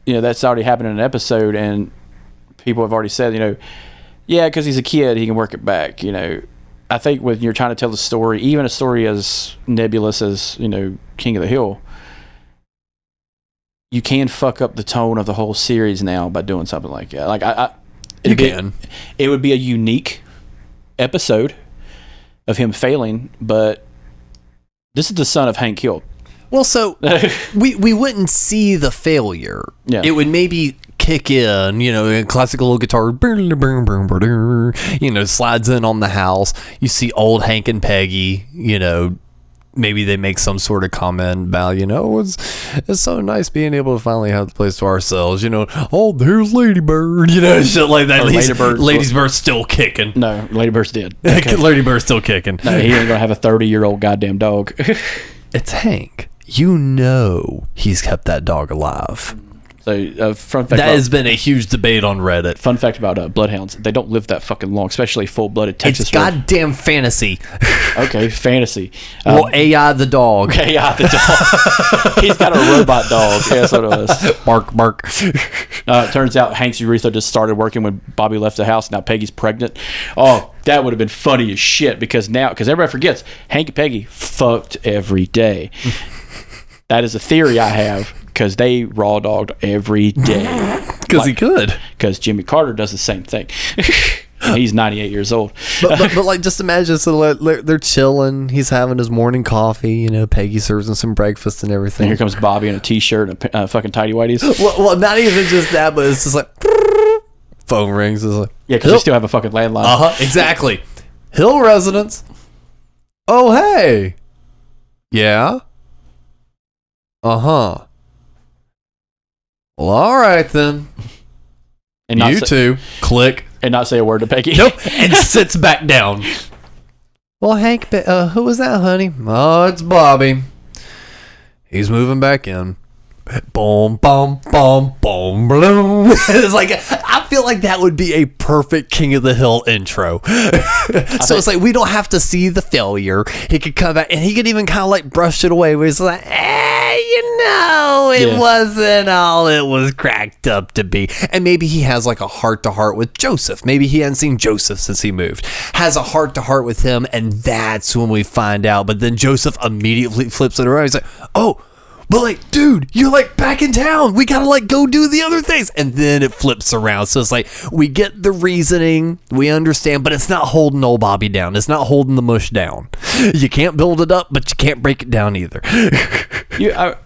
that's already happened in an episode, and people have already said, yeah, because he's a kid, he can work it back. I think when you're trying to tell the story, even a story as nebulous as, King of the Hill, you can fuck up the tone of the whole series now by doing something like that. It would be a unique episode of him failing, but this is the son of Hank Hill. Well, so we wouldn't see the failure. Yeah. It would maybe kick in, a classical little guitar, slides in on the house. You see old Hank and Peggy, maybe they make some sort of comment about, it's so nice being able to finally have the place to ourselves, oh, there's Ladybird, shit like that. Ladybird's still kicking. No, Ladybird's dead. Okay. Ladybird's still kicking. No, he ain't gonna have a 30-year-old goddamn dog. It's Hank. He's kept that dog alive. So, fun fact that has been a huge debate on Reddit. Fun fact about bloodhounds: they don't live that fucking long, especially full-blooded Texas. It's goddamn fantasy. Okay, fantasy. AI the dog. AI the dog. He's got a robot dog. Yeah, that's what it was. Bark, bark. It turns out Hank's urethra just started working when Bobby left the house. Now Peggy's pregnant. Oh, that would have been funny as shit, because everybody forgets Hank and Peggy fucked every day. That is a theory I have, because they raw dogged every day. Because he could. Because Jimmy Carter does the same thing. He's 98 years old. but just imagine, so they're chilling. He's having his morning coffee. Peggy serves him some breakfast and everything. And here comes Bobby in a t-shirt and fucking tidy whities. Well, not even just that, but it's just like phone rings. It's like, yeah, because we still have a fucking landline. Exactly. Hill residence. Oh, hey. Yeah. Well, all right then. And you two click and not say a word to Peggy. Nope. And sits back down. Well, Hank, who was that, honey? Oh, it's Bobby. He's moving back in. Boom, boom, boom, boom, boom. It's like, I feel like that would be a perfect King of the Hill intro. So it's like, we don't have to see the failure. He could come back and he could even kind of brush it away where he's like, it wasn't all it was cracked up to be. And maybe he has like a heart-to-heart with Joseph. Maybe he hadn't seen Joseph since he moved. Has a heart-to-heart with him, and that's when we find out. But then Joseph immediately flips it around. He's like, oh, but like, dude, you're like back in town. We gotta like go do the other things. And then it flips around. So it's like, we get the reasoning, we understand, but it's not holding old Bobby down. It's not holding the mush down. You can't build it up, but you can't break it down either. I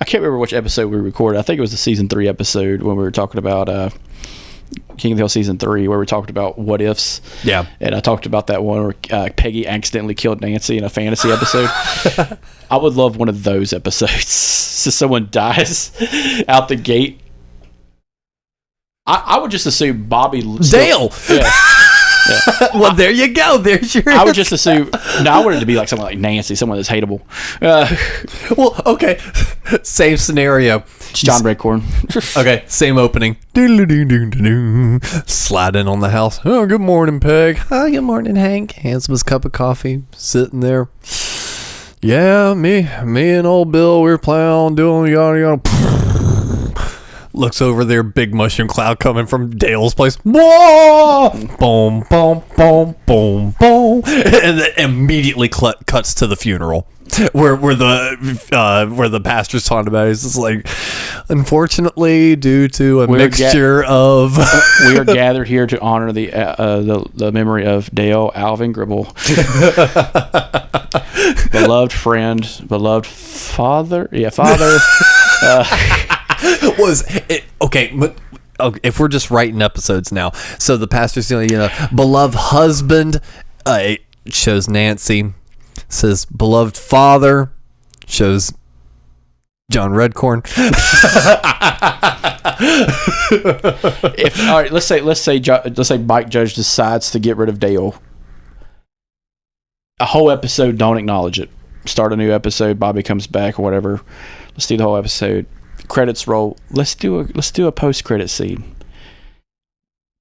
can't remember which episode we recorded. I think it was the season 3 episode when we were talking about King of the Hill season 3, where we talked about what ifs. Yeah. And I talked about that one where Peggy accidentally killed Nancy in a fantasy episode. I would love one of those episodes. So someone dies out the gate. I would just assume Bobby Dale. Yeah. Well, there you go. There's your. I would just assume. No, I wanted it to be like someone like Nancy, someone that's hateable. Well, okay. Same scenario. It's John Redcorn. Okay, same opening. Slide in on the house. Oh, good morning, Peg. Oh, good morning, Hank. Hands him his cup of coffee, sitting there. Yeah, me and old Bill, we were planning on doing yada yada. Looks over there, big mushroom cloud coming from Dale's place. Whoa! Boom, boom, boom, boom, boom, and then immediately cuts to the funeral, where the pastor's talking about it. It's just like, unfortunately, due to a mixture of, we are gathered here to honor the memory of Dale Alvin Gribble, beloved friend, beloved father. Yeah, father. Was it okay? If we're just writing episodes now, so the pastor's beloved husband shows Nancy, says beloved father shows John Redcorn. All right, let's say Mike Judge decides to get rid of Dale. A whole episode, don't acknowledge it. Start a new episode. Bobby comes back or whatever. Let's do the whole episode. Credits roll. Let's do a post-credit scene.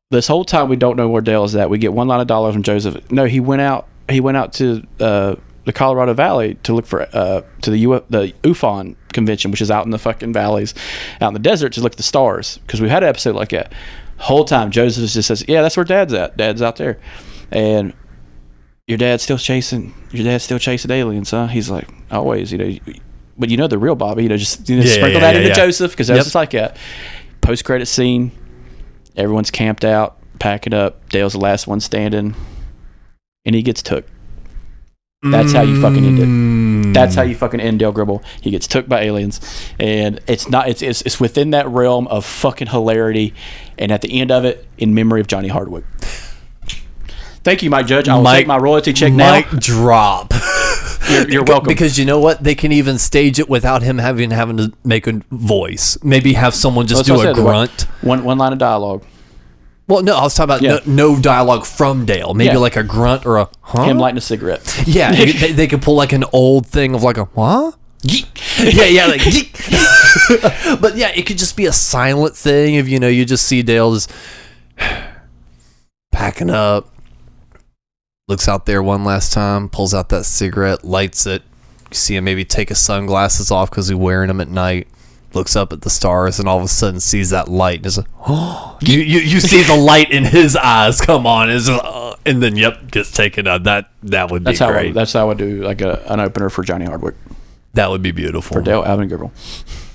This whole time we don't know where Dale is at. We get $1 line from Joseph. No, he went out to the Colorado Valley to look for to the UFON convention, which is out in the fucking valleys, out in the desert, to look at the stars. Because we had an episode like that. Whole time Joseph just says, "Yeah, that's where Dad's at. Dad's out there," and your dad's still chasing aliens, huh? He's like, always, But the real Bobby, just sprinkle that into Joseph, because that's just like a post-credit scene. Everyone's camped out, packing up. Dale's the last one standing, and he gets took. That's how you fucking end it. That's how you fucking end Dale Gribble. He gets took by aliens, and it's within that realm of fucking hilarity. And at the end of it, in memory of Johnny Hardwick. Thank you, Mike Judge. I will take my royalty check now. Mic drop. You're welcome. Because you know what? They can even stage it without him having to make a voice. Maybe have someone just do a grunt. One line of dialogue. Well, no, I was talking about no dialogue from Dale. Maybe like a grunt or a huh? Him lighting a cigarette. Yeah, they could pull like an old thing of like a what? Like But yeah, it could just be a silent thing if you just see Dale just packing up. Looks out there one last time, pulls out that cigarette, lights it. You see him maybe take his sunglasses off because he's wearing them at night. Looks up at the stars and all of a sudden sees that light. And is like, oh, you see the light in his eyes. Come on, and then gets taken out. That would be great. That's how I would do like an opener for Johnny Hardwick. That would be beautiful for Dale Alvin Gribble.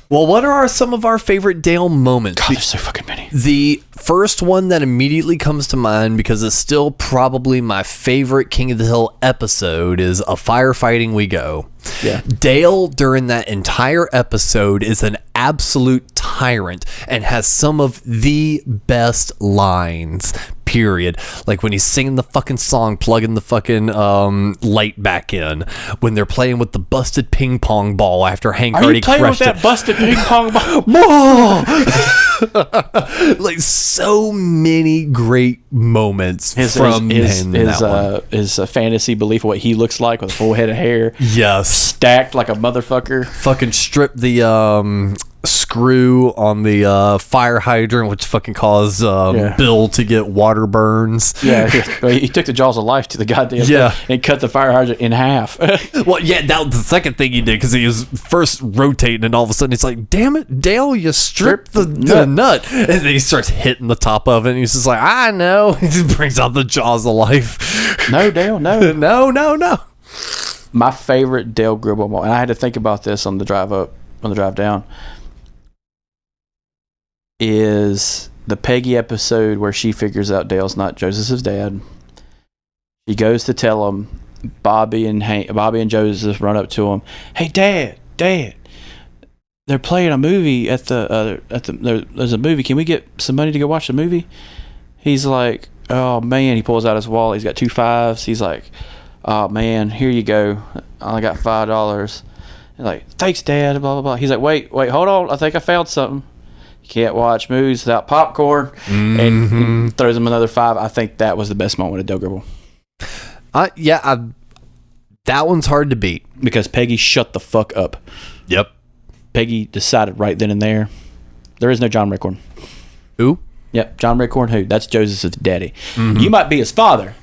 Well, what are some of our favorite Dale moments? God, there's so fucking many. The first one that immediately comes to mind, because it's still probably my favorite King of the Hill episode, is A Firefighting We Go. Yeah. Dale, during that entire episode, is an absolute tyrant and has some of the best lines, period. Like when he's singing the fucking song, plugging the fucking light back in, when they're playing with the busted ping pong ball after Hank already crushed it. Are you playing with that busted ping pong ball? Like so many great moments from him. His fantasy belief of what he looks like with a full head of hair. Yes. Stacked like a motherfucker. Fucking strip the screw on the fire hydrant, which fucking caused Bill to get water burns. Yeah, he took the jaws of life to the goddamn thing and cut the fire hydrant in half. Well, yeah, that was the second thing he did, because he was first rotating, and all of a sudden he's like, damn it, Dale, you stripped the nut. And then he starts hitting the top of it, and he's just like, I know. He just brings out the jaws of life. No, Dale, no. No. My favorite Dale Gribble moment, and I had to think about this on the drive down, is the Peggy episode where she figures out Dale's not Joseph's dad. She goes to tell him. Bobby and Joseph run up to him. Hey, Dad, they're playing a movie at the there's a movie. Can we get some money to go watch the movie? He's like, oh man. He pulls out his wallet. He's got 2 5s. He's like, oh man, here you go. I only got $5. And like, thanks, Dad. Blah blah blah. He's like, wait, hold on. I think I found something. You can't watch movies without popcorn. And throws him another 5. I think that was the best moment of Dale Gribble. That one's hard to beat. Because Peggy shut the fuck up. Yep. Peggy decided right then and there is no John Rickhorn. Who? Yep, John Rickhorn, who? That's Joseph's daddy. You might be his father,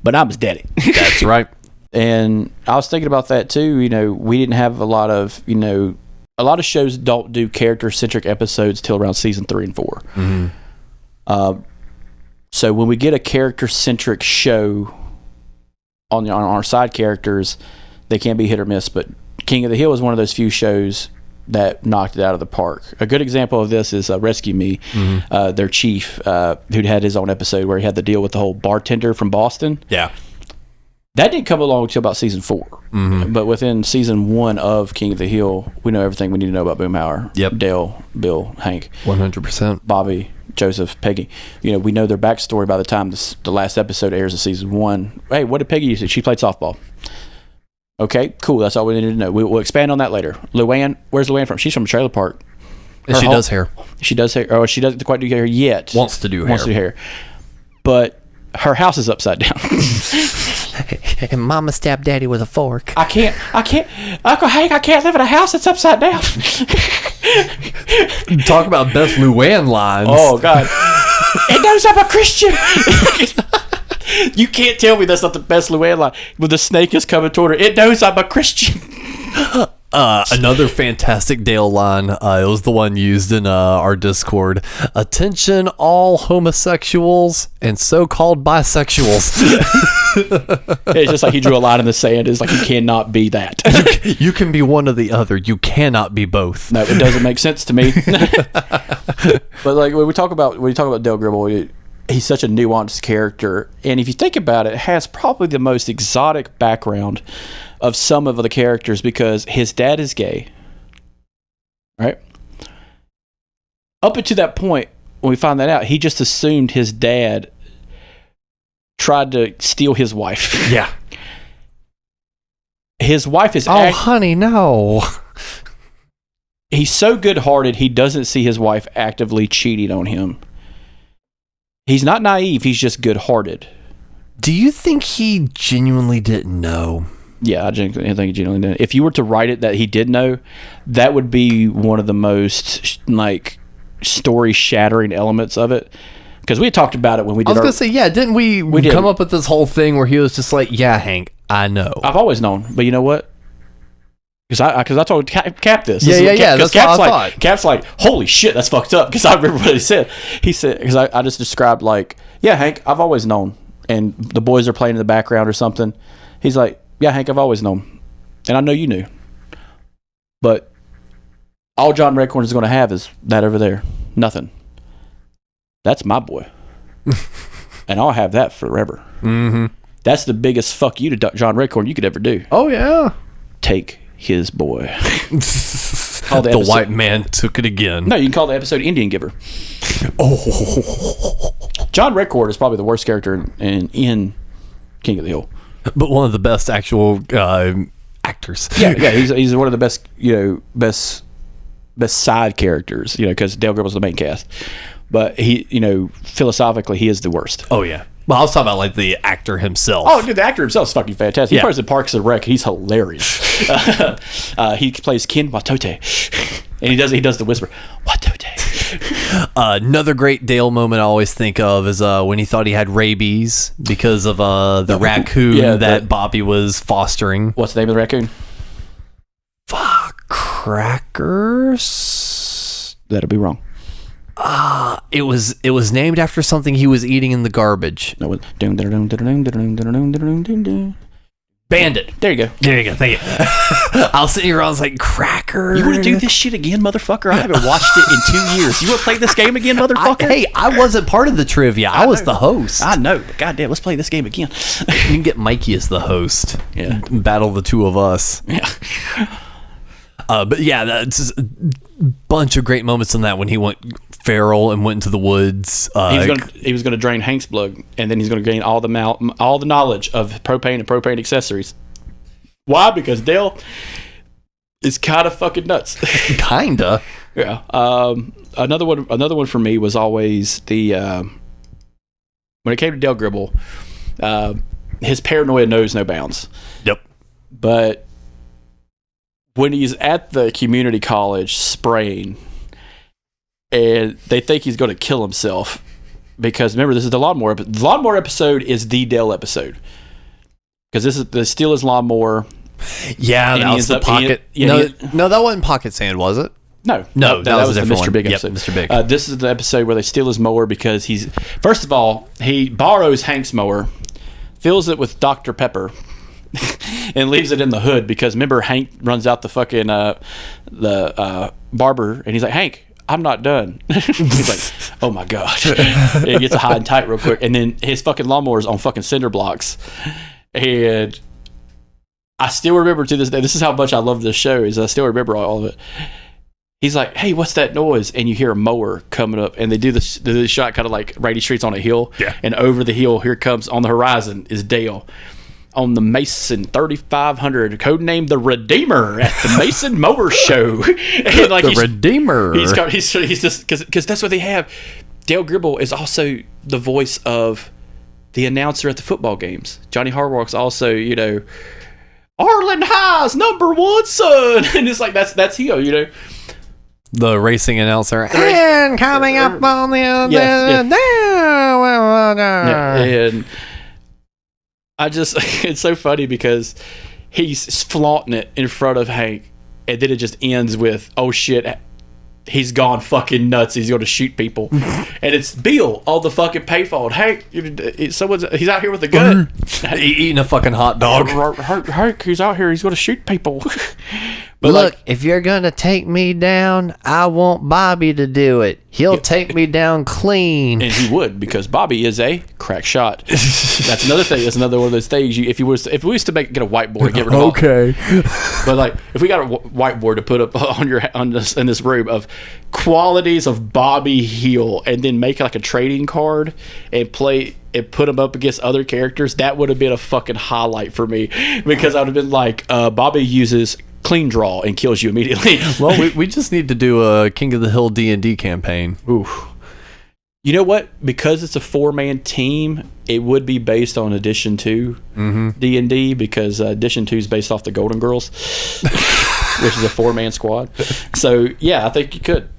but I'm his daddy. That's right. And I was thinking about that too. You know, we didn't have a lot of shows don't do character-centric episodes till around season 3 and 4. So when we get a character-centric show on our side characters, they can be hit or miss, but King of the Hill is one of those few shows that knocked it out of the park. A good example of this is Rescue Me, their chief, who'd had his own episode where he had to deal with the whole bartender from Boston. Yeah. That didn't come along until about season 4. But within season 1 of King of the Hill, we know everything we need to know about Boomhauer. Yep. Dale, Bill, Hank. 100%. Bobby, Joseph, Peggy. You know, we know their backstory by the time the last episode airs of season 1. Hey, what did Peggy do? She played softball. Okay, cool. That's all we needed to know. We'll expand on that later. Luann, where's Luann from? She's from a trailer park. And she does hair. She does hair. Oh, she doesn't quite do hair yet. Wants to do hair. But her house is upside down. And Mama stabbed Daddy with a fork. I can't. Uncle Hank, I can't live in a house that's upside down. Talk about best Luann lines. Oh, God. It knows I'm a Christian. You can't tell me that's not the best Luann line. When the snake is coming toward her, it knows I'm a Christian. Another fantastic Dale line. It was the one used in our Discord. Attention, all homosexuals and so-called bisexuals. It's just like he drew a line in the sand. It's like you cannot be that. You can be one or the other. You cannot be both. No, it doesn't make sense to me. But like when we talk about Dale Gribble, he's such a nuanced character, and if you think about it, has probably the most exotic background of some of the characters because his dad is gay, right? Up until that point, when we find that out, he just assumed his dad tried to steal his wife. Yeah. His wife is... honey, no. He's so good-hearted, he doesn't see his wife actively cheating on him. He's not naive, he's just good-hearted. Do you think he genuinely didn't know? Yeah, I think he genuinely did. If you were to write it that he did know, that would be one of the most, like, story-shattering elements of it. Because we had talked about it when we did I was going to say, yeah, didn't we come up with this whole thing where he was just like, yeah, Hank, I know. I've always known, but you know what? Because I told Cap this. Yeah, that's what I thought. Cap's like, holy shit, that's fucked up. Because I remember what he said. He said, because I just described like, yeah, Hank, I've always known. And the boys are playing in the background or something. He's like, yeah, Hank, I've always known. And I know you knew. But all John Redcorn is going to have is that over there. Nothing. That's my boy. And I'll have that forever. Mm-hmm. That's the biggest fuck you to John Redcorn you could ever do. Oh, yeah. Take his boy. The white man took it again. No, you can call the episode Indian Giver. Oh. John Redcord is probably the worst character in King of the Hill. But one of the best actual actors. Yeah, he's one of the best side characters, because Dale Gribble's the main cast. But he, philosophically, he is the worst. Oh, yeah. Well, I was talking about, like, the actor himself. Oh, dude, the actor himself is fucking fantastic. He plays in Parks and Rec. He's hilarious. He plays Ken Watote. And he does the whisper, "What do they?" Another great Dale moment I always think of is when he thought he had rabies because of the raccoon that Bobby was fostering. What's the name of the raccoon? Fuck, Crackers. That'll be wrong. It was named after something he was eating in the garbage. No, Bandit. There you go. Thank you. I was sitting here, I was like, Cracker. You want to do this shit again, motherfucker? I haven't watched it in 2 years. You want to play this game again, motherfucker? Hey, I wasn't part of the trivia. I was the host. I know, but goddamn, let's play this game again. You can get Mikey as the host. Yeah. Battle the two of us. Yeah. But yeah, that's just a bunch of great moments in that when he went feral and went into the woods. He was gonna drain Hank's blood, and then he's gonna gain all the knowledge of propane and propane accessories. Why? Because Dale is kind of fucking nuts. Kinda. Yeah. Another one for me was always the when it came to Dale Gribble, his paranoia knows no bounds. Yep. But when he's at the community college spraying, and they think he's going to kill himself, because remember, this is the lawnmower episode. The lawnmower episode is the Dale episode, because this is the steal his lawnmower. Yeah, that was the pocket. No, that wasn't Pocket Sand, was it? No, that was the a Mr. different Big one. episode. Yep, Mr. Big. This is the episode where they steal his mower because first of all, he borrows Hank's mower, fills it with Dr. Pepper, and leaves it in the hood, because remember, Hank runs out the fucking the barber, and he's like, "Hank, I'm not done." He's like, "Oh my gosh." It gets high and tight real quick, and then his fucking lawnmower's on fucking cinder blocks. And I still remember to this day, this is how much I love this show, is I still remember all of it. He's like, "Hey, what's that noise?" And you hear a mower coming up, and they do the shot kind of like Rady Street's on a hill. Yeah. And over the hill, here comes, on the horizon is Dale on the Mason 3500, codenamed the Redeemer, at the Mason Mower Show. And like, the Redeemer. He's just, because that's what they have. Dale Gribble is also the voice of the announcer at the football games. Johnny Hardwick's also, Arlen High's #1 son. And it's like, that's him, The racing announcer. And coming up on the and I just, it's so funny because he's flaunting it in front of Hank, and then it just ends with, "Oh shit, he's gone fucking nuts. He's going to shoot people." And it's Bill on the fucking payphone. "Hank, he's out here with a gun." Eating a fucking hot dog. "Hank, he's out here. He's going to shoot people." But look, if you're gonna take me down, I want Bobby to do it. He'll take me down clean. And he would, because Bobby is a crack shot. That's another thing. That's another one of those things. If we used to get a whiteboard, get rid of okay. But like, if we got a whiteboard to put up in this room of qualities of Bobby Heel, and then make like a trading card and play and put them up against other characters, that would have been a fucking highlight for me, because I would have been like, Bobby uses clean draw and kills you immediately. Well, we just need to do a King of the Hill D&D campaign. Ooh. You know what? Because it's a 4-man team, it would be based on Edition 2 D&D, because Edition 2 is based off the Golden Girls, which is a 4-man squad. So, yeah, I think you could.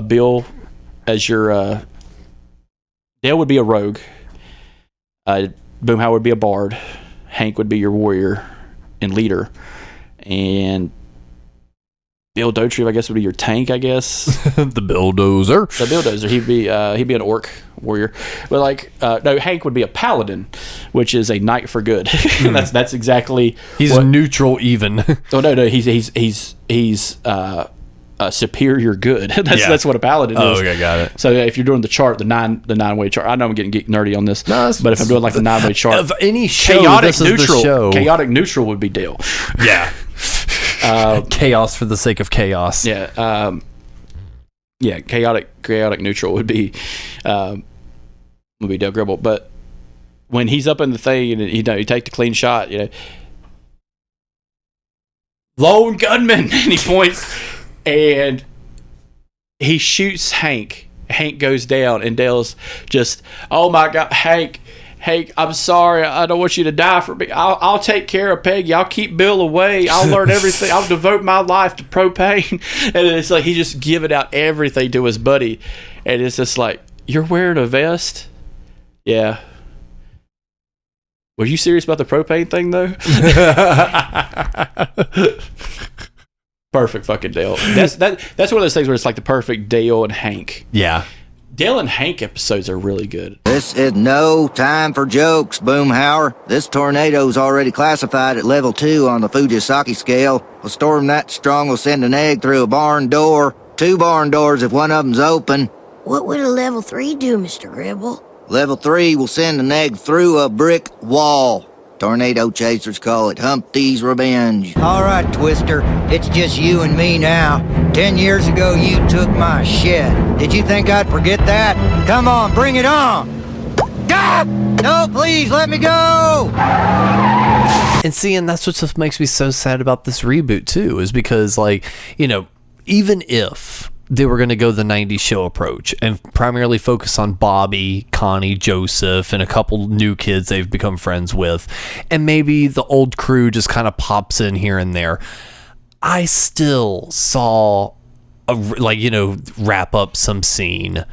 Bill as your... Dale would be a rogue. Boomhauer would be a bard. Hank would be your warrior and leader. And Bill Dotrieve, I guess, would be your tank, I guess. The Bulldozer. The Bulldozer. He'd be an orc warrior. But like, no, Hank would be a paladin, which is a knight for good. That's exactly. He's neutral even. Oh no, he's superior good. That's what a paladin is. Oh, okay, got it. So if you're doing the chart, the nine-way chart, I know I'm getting nerdy on this, but if I'm doing like the 9-way chart, of any show, chaotic neutral would be Dale. Yeah. Chaos for the sake of chaos. Yeah. Chaotic neutral would be Dale Gribble. But when he's up in the thing and he take the clean shot, lone gunman, and he points and he shoots Hank. Hank goes down, and Dale's just, "Oh my God, Hank "Hey, I'm sorry. I don't want you to die for me. I'll take care of Peggy. I'll keep Bill away. I'll learn everything. I'll devote my life to propane." And it's like he just giving out everything to his buddy, and it's just like, "You're wearing a vest?" Yeah. Were you serious about the propane thing though? Perfect fucking Dale. That's one of those things where it's like the perfect Dale and Hank. Yeah. Dale and Hank episodes are really good. This is no time for jokes, Boomhauer. This tornado's already classified at level 2 on the Fujisaki scale. A storm that strong will send an egg through a barn door. 2 barn doors if one of them's open. What would a level 3 do, Mr. Gribble? Level 3 will send an egg through a brick wall. Tornado chasers call it Humpty's Revenge. All right, Twister, it's just you and me now. 10 years ago, you took my shed. Did you think I'd forget that? Come on, bring it on! Ah! No, please, let me go! And see, and that's what just makes me so sad about this reboot, too, is because, like, you know, even if they were going to go the 90s show approach and primarily focus on Bobby, Connie, Joseph, and a couple new kids they've become friends with, and maybe the old crew just kind of pops in here and there, I still saw wrap up some scene,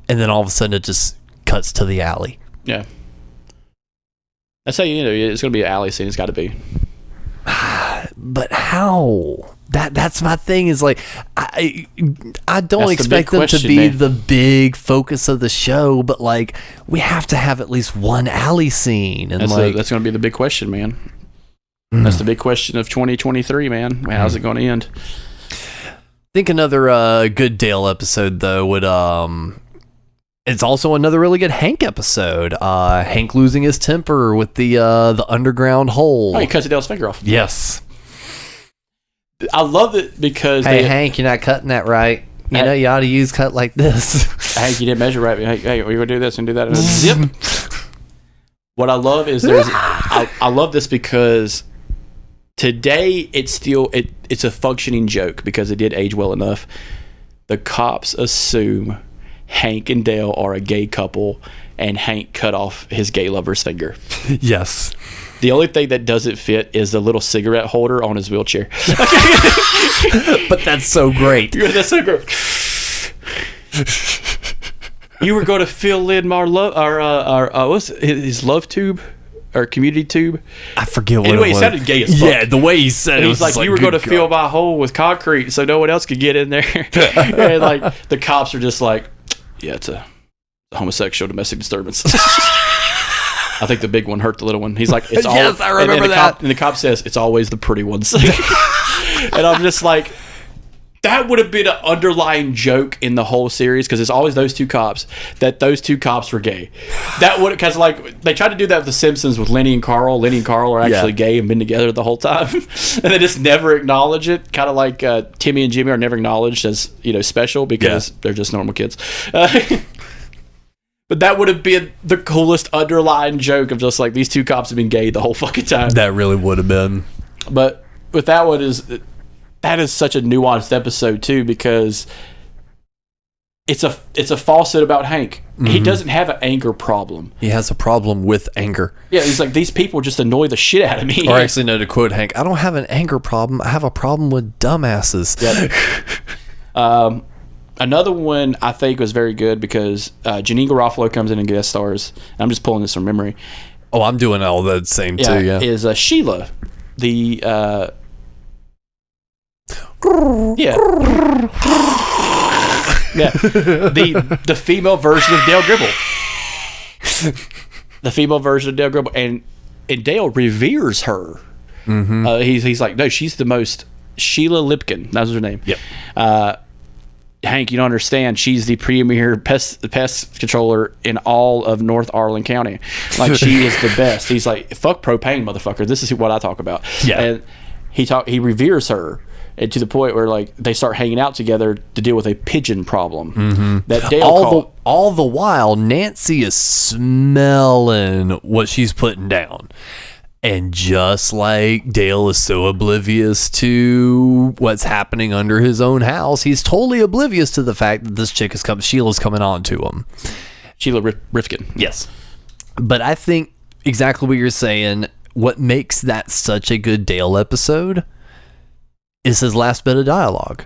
and then all of a sudden it just cuts to the alley. Yeah. That's how it's going to be an alley scene. It's got to be. But how? That's my thing, is like I don't expect them to be the big focus of the show, but like we have to have at least one alley scene, and that's going to be the big question, man. That's the big question of 2023, man. How's it going to end? I think another good Dale episode though would it's also another really good Hank episode. Hank losing his temper with the underground hole. Oh, he cuts Dale's finger off. Yes. I love it because Hank, you're not cutting that right. You know, you ought to use cut like this. Hank, you didn't measure right. Hey, we're gonna do this and do that. And zip. What I love is I love this because today it's a functioning joke because it did age well enough. The cops assume Hank and Dale are a gay couple, and Hank cut off his gay lover's finger. Yes. The only thing that doesn't fit is the little cigarette holder on his wheelchair. But that's so great. That's so great. You were going to fill in what's his love tube or community tube? I forget what anyway, it was. It sounded gay as fuck. Yeah, the way he said it was like you were going to fill my hole with concrete so no one else could get in there. And like the cops are just like, yeah, it's a homosexual domestic disturbance. I think the big one hurt the little one. He's like, it's all. Yes, I remember that. And the cop says, it's always the pretty ones. And I'm just like, that would have been an underlying joke in the whole series because it's always those two cops, that those two cops were gay. That would, because like they tried to do that with The Simpsons with Lenny and Carl. Lenny and Carl are actually gay and been together the whole time. And they just never acknowledge it. Kind of like Timmy and Jimmy are never acknowledged as, special because they're just normal kids. But that would have been the coolest underlying joke of just like these two cops have been gay the whole fucking time. That really would have been. But with that one that is such a nuanced episode too because it's a falsehood about Hank. Mm-hmm. He doesn't have an anger problem. He has a problem with anger. Yeah, he's like, these people just annoy the shit out of me. Or actually, no, to quote Hank, I don't have an anger problem. I have a problem with dumbasses. Yep. Another one I think was very good because Janine Garofalo comes in and guest stars. I'm just pulling this from memory. Oh, I'm doing all the same too. Yeah, is Sheila, the the female version of Dale Gribble. The female version of Dale Gribble, and Dale reveres her. Mm-hmm. He's like, no, she's the most. Sheila Lipkin, that was her name. Yep. Hank, you don't understand. She's the premier pest controller in all of North Arlen County. Like, she is the best. He's like, fuck propane, motherfucker. This is what I talk about. Yeah. And he reveres her, and to the point where like they start hanging out together to deal with a pigeon problem. Mm-hmm. That Dale all the while, Nancy is smelling what she's putting down. And just like Dale is so oblivious to what's happening under his own house, he's totally oblivious to the fact that this chick Sheila's coming on to him. Sheila Rifkin. Yes. But I think exactly what you're saying, what makes that such a good Dale episode is his last bit of dialogue.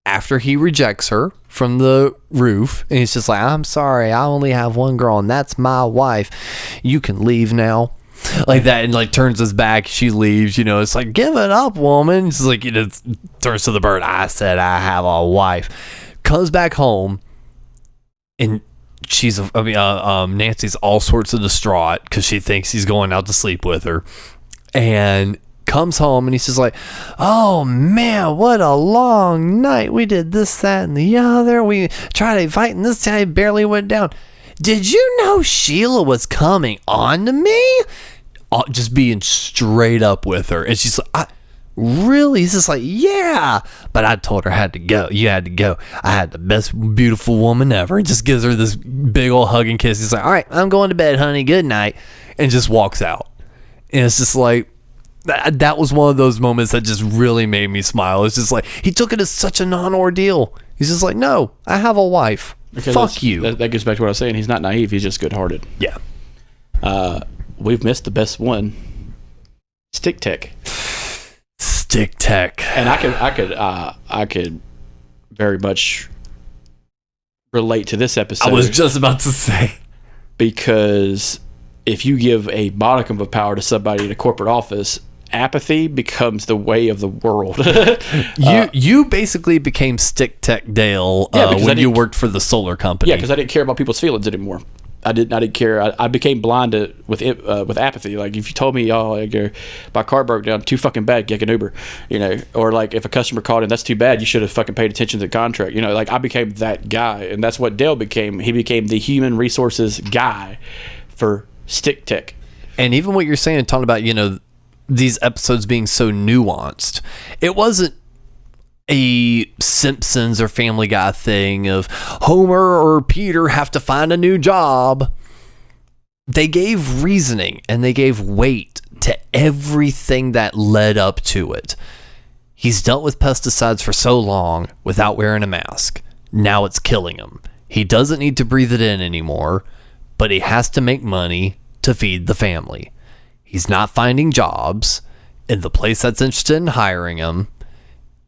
After he rejects her from the roof, and he's just like, I'm sorry, I only have one girl, and that's my wife. You can leave now. Like that, and like turns his back, she leaves, it's like, give it up, woman. She's like, turns to the bird, I said I have a wife. Comes back home, and Nancy's all sorts of distraught because she thinks he's going out to sleep with her, and comes home, and he's just like, oh man, what a long night. We did this, that, and the other. We tried to fight, and this guy barely went down. Did you know Sheila was coming on to me? Just being straight up with her. And she's like, really? He's just like, yeah. But I told her I had to go. You had to go. I had the best beautiful woman ever. And just gives her this big old hug and kiss. He's like, all right, I'm going to bed, honey. Good night. And just walks out. And it's just like, that was one of those moments that just really made me smile. It's just like, he took it as such a non-ordeal. He's just like, no, I have a wife. Because fuck you. That gets back to what I was saying. He's not naive. He's just good-hearted. Yeah. We've missed the best one. Stick Tech. Stick Tech. And I could very much relate to this episode. I was just about to say, because if you give a modicum of power to somebody in a corporate office, apathy becomes the way of the world. You basically became Stick Tech Dale when you worked for the solar company. Yeah, because I didn't care about people's feelings anymore. I didn't care. I became blind with apathy. Like if you told me, my car broke down, too fucking bad, get an Uber, or like if a customer called in, that's too bad, you should have fucking paid attention to the contract. Like I became that guy, and that's what Dale became. He became the human resources guy for Stick Tech. And even what you're saying, talking about these episodes being so nuanced, it wasn't a Simpsons or Family Guy thing of Homer or Peter have to find a new job. They gave reasoning and they gave weight to everything that led up to it. He's dealt with pesticides for so long without wearing a mask. Now it's killing him. He doesn't need to breathe it in anymore, but he has to make money to feed the family. He's not finding jobs, and the place that's interested in hiring him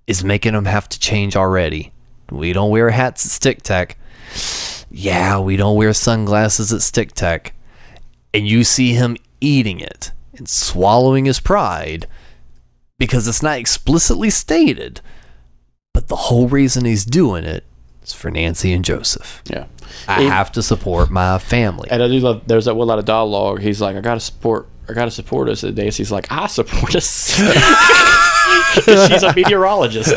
is making him have to change already. We don't wear hats at Stick Tech. Yeah, we don't wear sunglasses at Stick Tech. And you see him eating it and swallowing his pride because it's not explicitly stated, but the whole reason he's doing it is for Nancy and Joseph. Yeah. I have to support my family. And I do love, there's that one lot of dialogue. He's like, I gotta support us. And Nancy's like, I support us. She's a meteorologist.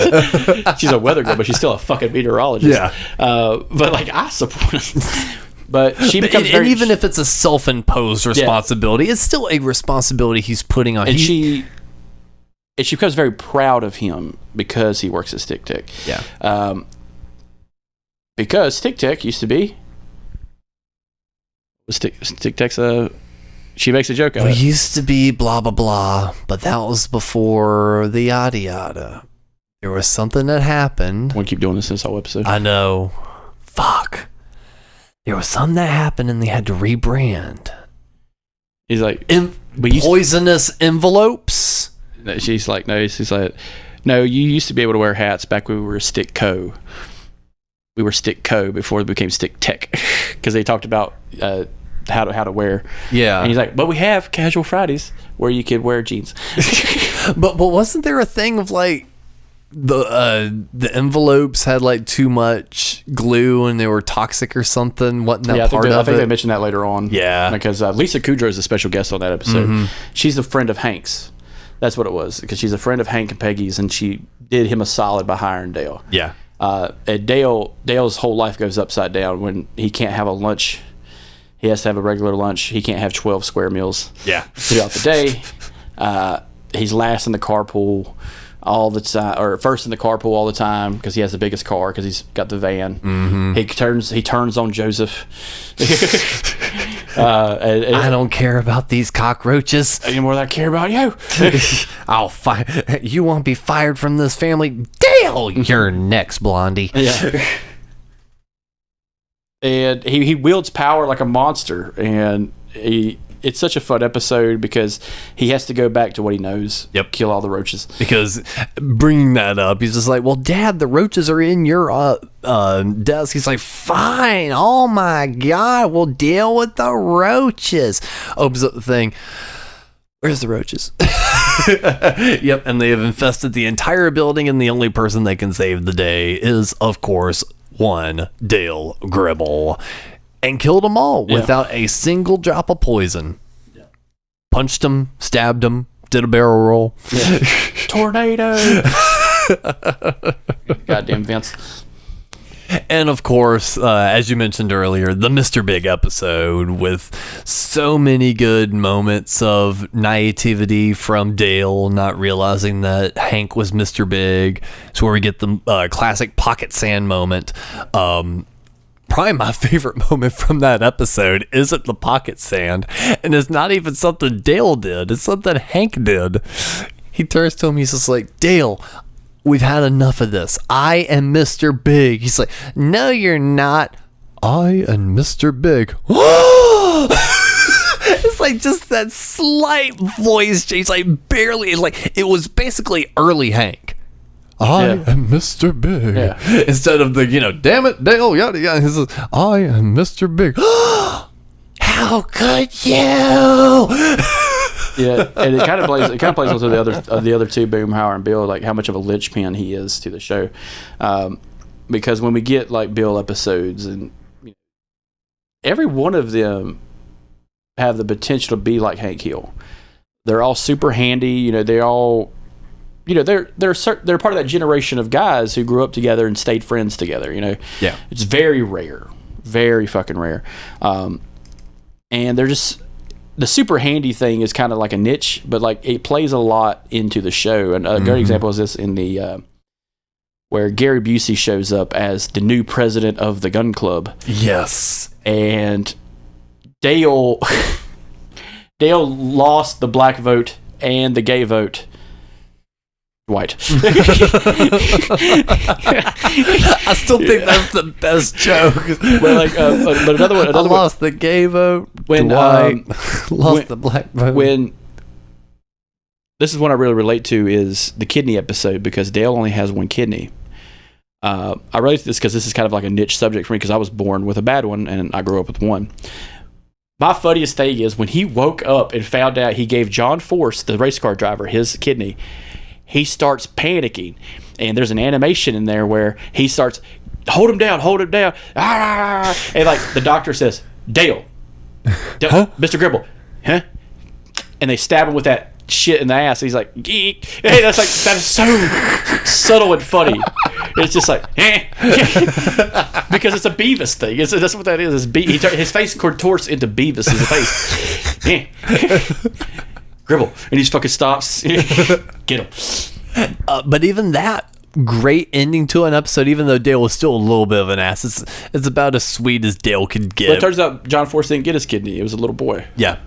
She's a weather girl, but she's still a fucking meteorologist. Yeah. But like, I support us. But she becomes and even if it's a self-imposed responsibility, it's still a responsibility he's putting on. And she becomes very proud of him because he works at Stick Tech. Yeah. Because Stick Tech used to be Stick Tech's she makes a joke out of it. We used to be blah blah blah, but that was before the yada yada. There was something that happened. We'll keep doing this whole episode. I know. Fuck. There was something that happened and they had to rebrand. He's like, poisonous envelopes? She's like, no, you used to be able to wear hats back when we were Stick Co. We were Stick Co. before we became Stick Tech. Because they talked about how to wear. Yeah. And he's like, but we have casual Fridays where you could wear jeans. but wasn't there a thing of like the envelopes had like too much glue and they were toxic or something? Wasn't that part of it? I think they mentioned that later on. Yeah. Because Lisa Kudrow is a special guest on that episode. Mm-hmm. She's a friend of Hank's. That's what it was. Because she's a friend of Hank and Peggy's, and she did him a solid by hiring Dale. Yeah. And Dale's whole life goes upside down when he can't have a lunch. He has to have a regular lunch. He can't have 12 square meals throughout the day. He's last in the carpool all the time, or first in the carpool all the time because he has the biggest car because he's got the van. Mm-hmm. He turns on Joseph. I don't care about these cockroaches anymore than I care about you. You won't be fired from this family. Dale, you're next, Blondie. Yeah. and he wields power like a monster, and it's such a fun episode because he has to go back to what he knows. Yep. Kill all the roaches. Because bringing that up, he's just like, well, Dad, the roaches are in your desk. He's like, fine. Oh, my God. We'll deal with the roaches. Opens up the thing. Where's the roaches? Yep. And they have infested the entire building, and the only person that can save the day is, of course, one Dale Gribble. And killed them all without a single drop of poison. Yeah. Punched him, stabbed him, did a barrel roll. Yeah. Tornado! Goddamn Vince. And of course, as you mentioned earlier, the Mr. Big episode with so many good moments of naivety from Dale not realizing that Hank was Mr. Big. It's where we get the classic pocket sand moment. Probably my favorite moment from that episode isn't the pocket sand, and it's not even something Dale did. It's something Hank did. He turns to him, he's just like, Dale, we've had enough of this. I am Mr. Big. He's like, no, you're not. I am Mr. Big. It's like just that slight voice change, like barely, like it was basically early Hank. I am Mr. Big. Yeah. Instead of the, damn it, Dale, yada yada. He says, I am Mr. Big. How could you? Yeah, and it kind of plays into the other two, Boomhauer and Bill, like how much of a linchpin he is to the show. Because when we get like Bill episodes, and every one of them have the potential to be like Hank Hill. They're all super handy. They all. They're part of that generation of guys who grew up together and stayed friends together. Yeah, it's very rare, very fucking rare. And they're just the super handy thing is kind of like a niche, but like it plays a lot into the show. And a great example is this in the where Gary Busey shows up as the new president of the gun club. Yes, and Dale lost the black vote and the gay vote. White. I still think that's the best joke. But another one. I lost the gay vote. When lost the black vote. When this is one I really relate to is the kidney episode because Dale only has one kidney. I relate to this because this is kind of like a niche subject for me because I was born with a bad one and I grew up with one. My funniest thing is when he woke up and found out he gave John Force, the race car driver, his kidney. He starts panicking, and there's an animation in there where he starts, hold him down, and like the doctor says, Dale, huh? Mr. Gribble, huh? And they stab him with that shit in the ass. And he's like, geek. Hey, that is so subtle and funny. It's just like, because it's a Beavis thing. That's what that is. His face contorts into Beavis' face. Gribble, and he just fucking stops. Get him. But even that great ending to an episode, even though Dale was still a little bit of an ass, it's about as sweet as Dale could get. Well, it turns out John Force didn't get his kidney. It was a little boy. Yeah.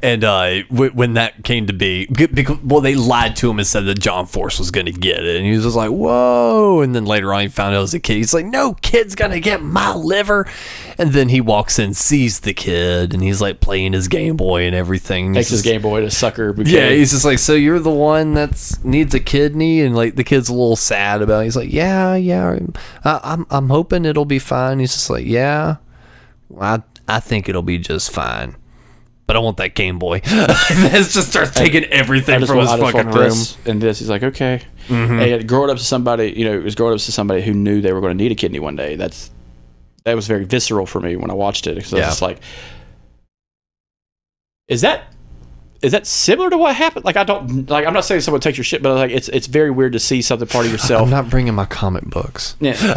And when that came to be, because, they lied to him and said that John Force was going to get it. And he was just like, whoa. And then later on, he found out it was a kid. He's like, no kid's going to get my liver. And then he walks in, sees the kid, and he's like playing his Game Boy and everything. Takes his Game Boy to sucker bouquet. Yeah, he's just like, so you're the one that needs a kidney? And like the kid's a little sad about it. He's like, yeah, I'm hoping it'll be fine. He's just like, yeah, I think it'll be just fine. But I want that Game Boy. This just starts taking everything from his fucking room. And he's like, okay. Mm-hmm. And growing up to somebody, it was growing up to somebody who knew they were going to need a kidney one day. That was very visceral for me when I watched it. Because I was just like, is that similar to what happened? Like, I'm not saying someone takes your shit, but like, it's very weird to see something part of yourself. I'm not bringing my comic books. Yeah.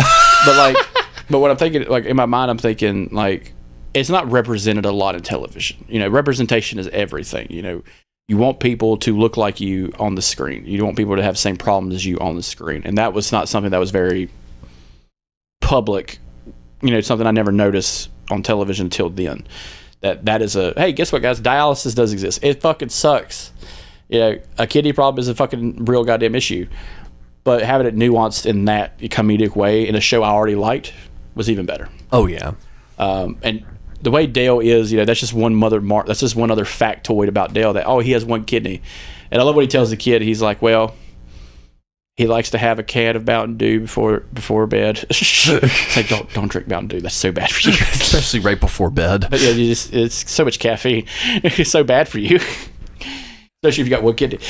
but what I'm thinking, like in my mind, I'm thinking like, it's not represented a lot in television. Representation is everything. You want people to look like you on the screen. You don't want people to have the same problems as you on the screen. And that was not something that was very public. Something I never noticed on television until then. That is hey, guess what, guys? Dialysis does exist. It fucking sucks. A kidney problem is a fucking real goddamn issue. But having it nuanced in that comedic way in a show I already liked was even better. Oh, yeah. And the way Dale is, that's just one that's just one other factoid about Dale, that he has one kidney. And I love what he tells the kid. He's like, well, he likes to have a can of Mountain Dew before bed. It's like, don't drink Mountain Dew. That's so bad for you. Especially right before bed. But yeah, it's so much caffeine. It's so bad for you. Especially if you got one kidney.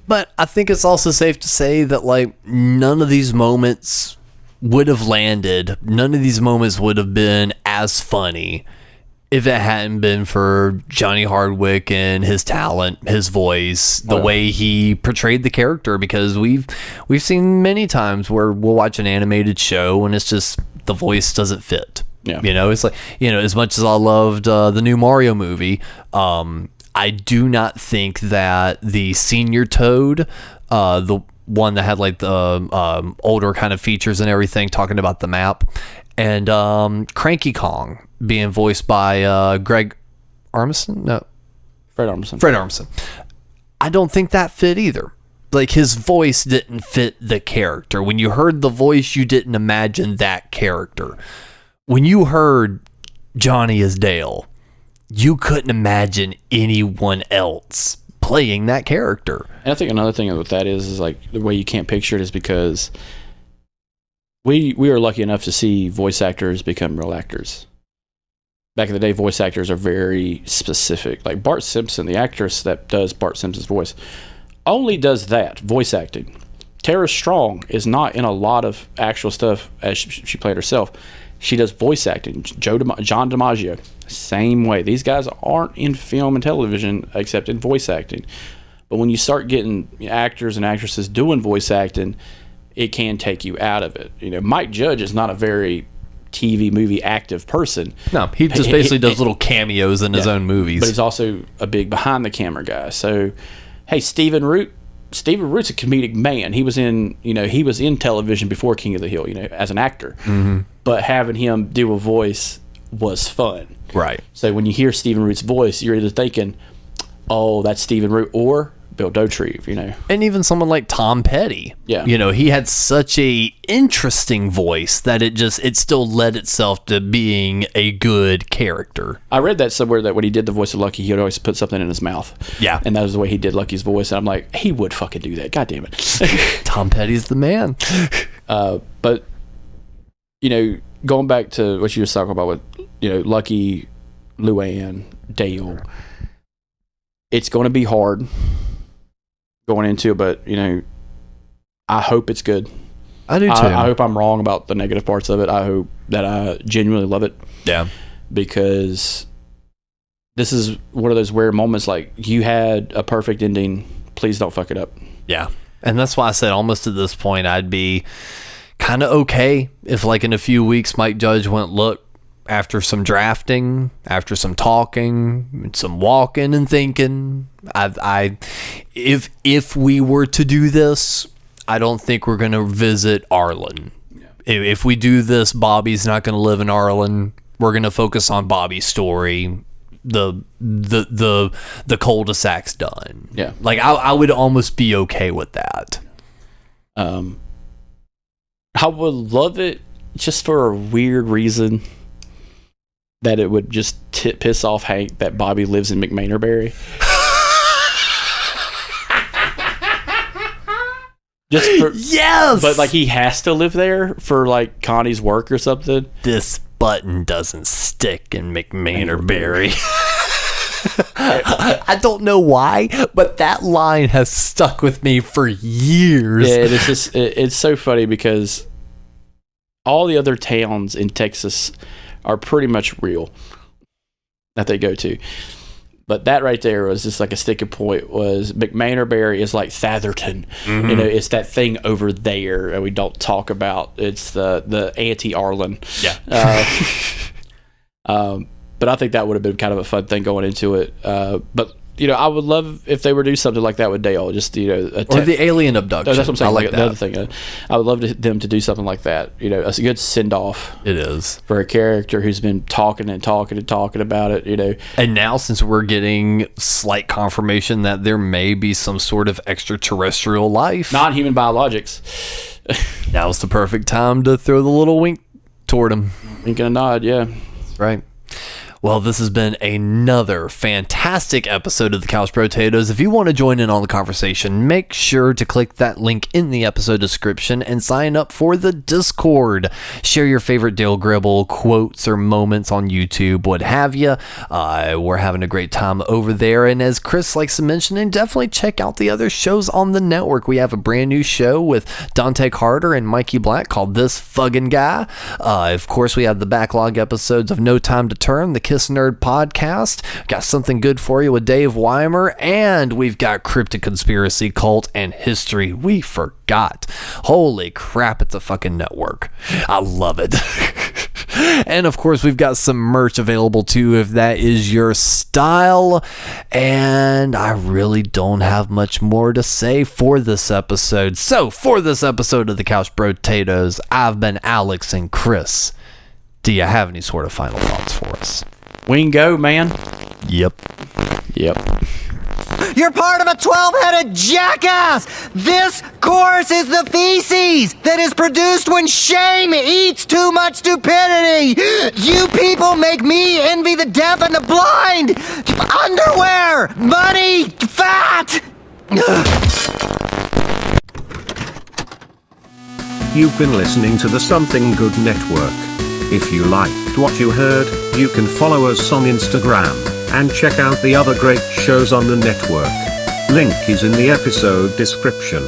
But I think it's also safe to say that, like, none of these moments would have landed. None of these moments would have been as funny if it hadn't been for Johnny Hardwick and his talent, his voice, the way he portrayed the character. Because we've seen many times where we'll watch an animated show and it's just the voice doesn't fit. Yeah. It's like, as much as I loved the new Mario movie, I do not think that the Senior Toad, the one that had like the older kind of features and everything, talking about the map, and Cranky Kong being voiced by Greg Armisen? No. Fred Armisen. Fred Armisen. I don't think that fit either. Like, his voice didn't fit the character. When you heard the voice, you didn't imagine that character. When you heard Johnny as Dale, you couldn't imagine anyone else playing that character. And I think another thing with that is like the way you can't picture it is because we are lucky enough to see voice actors become real actors. Back in the day, voice actors are very specific. Like Bart Simpson, the actress that does Bart Simpson's voice, only does that, voice acting. Tara Strong is not in a lot of actual stuff as she played herself. She does voice acting. John DiMaggio, same way. These guys aren't in film and television except in voice acting. But when you start getting actors and actresses doing voice acting, it can take you out of it. Mike Judge is not a very TV movie active person. No, he just basically does little cameos in his own movies. But he's also a big behind the camera guy. So, hey, Stephen Root's a comedic man. He was in television before King of the Hill, as an actor. Mm-hmm. But having him do a voice was fun. Right. So when you hear Stephen Root's voice, you're either thinking, oh, that's Stephen Root, or Bill Dauterive, And even someone like Tom Petty. Yeah. He had such a interesting voice that it still led itself to being a good character. I read that somewhere that when he did the voice of Lucky, he would always put something in his mouth. Yeah. And that was the way he did Lucky's voice. And I'm like, he would fucking do that. God damn it. Tom Petty's the man. But, going back to what you were talking about with, Lucky, Luann, Dale, it's going to be hard going into it, but I hope it's good. I do too. I hope I'm wrong about the negative parts of it. I hope that I genuinely love it. Yeah. Because this is one of those rare moments, like, you had a perfect ending. Please don't fuck it up. Yeah. And that's why I said almost at this point, I'd be kind of okay if, like, in a few weeks, Mike Judge went, look, after some drafting, after some talking, some walking and thinking, if we were to do this, I don't think we're going to visit Arlen. Yeah. If we do this, Bobby's not going to live in Arlen. We're going to focus on Bobby's story. The cul-de-sac's done. Yeah. Like, I would almost be okay with that. I would love it just for a weird reason that it would just piss off Hank that Bobby lives in McMainerberry. Yes! But, like, he has to live there for, like, Connie's work or something. This button doesn't stick in McMainerberry. I don't know why, but that line has stuck with me for years. Yeah, it's just, it's so funny because all the other towns in Texas are pretty much real that they go to. But that right there was just like a sticking point, was McMainerberry is like Thatherton. Mm-hmm. It's that thing over there and we don't talk about. It's the anti-Arlen. Yeah. But I think that would have been kind of a fun thing going into it. But I would love if they were to do something like that with Dale. Just or the alien abduction. That's what I'm saying. I like that. The other thing, I would love them to do something like that. A good send off. It is for a character who's been talking about it. And now, since we're getting slight confirmation that there may be some sort of extraterrestrial life, non-human biologics, now's the perfect time to throw the little wink toward him. Wink and a nod, yeah. That's right. Well, this has been another fantastic episode of the Couch Potatoes. If you want to join in on the conversation, make sure to click that link in the episode description and sign up for the Discord. Share your favorite Dale Gribble quotes or moments on YouTube, what have you. We're having a great time over there. And as Chris likes to mention, and definitely check out the other shows on the network. We have a brand new show with Dante Carter and Mikey Black called This Fuggin' Guy. Of course, we have the backlog episodes of No Time to Turn, the Kiss Nerd podcast. Got something good for you with Dave Weimer, and we've got Cryptid Conspiracy, Cult, and History We Forgot. Holy crap, it's a fucking network. I love it. And of course, we've got some merch available too, if that is your style. And I really don't have much more to say for this episode. So, for this episode of the Couch Potatoes, I've been Alex and Chris. Do you have any sort of final thoughts for us? Wingo, man. Yep. You're part of a 12-headed jackass! This course is the feces that is produced when shame eats too much stupidity! You people make me envy the deaf and the blind! Underwear! Money! Fat! You've been listening to the Something Good Network. If you liked what you heard, you can follow us on Instagram, and check out the other great shows on the network. Link is in the episode description.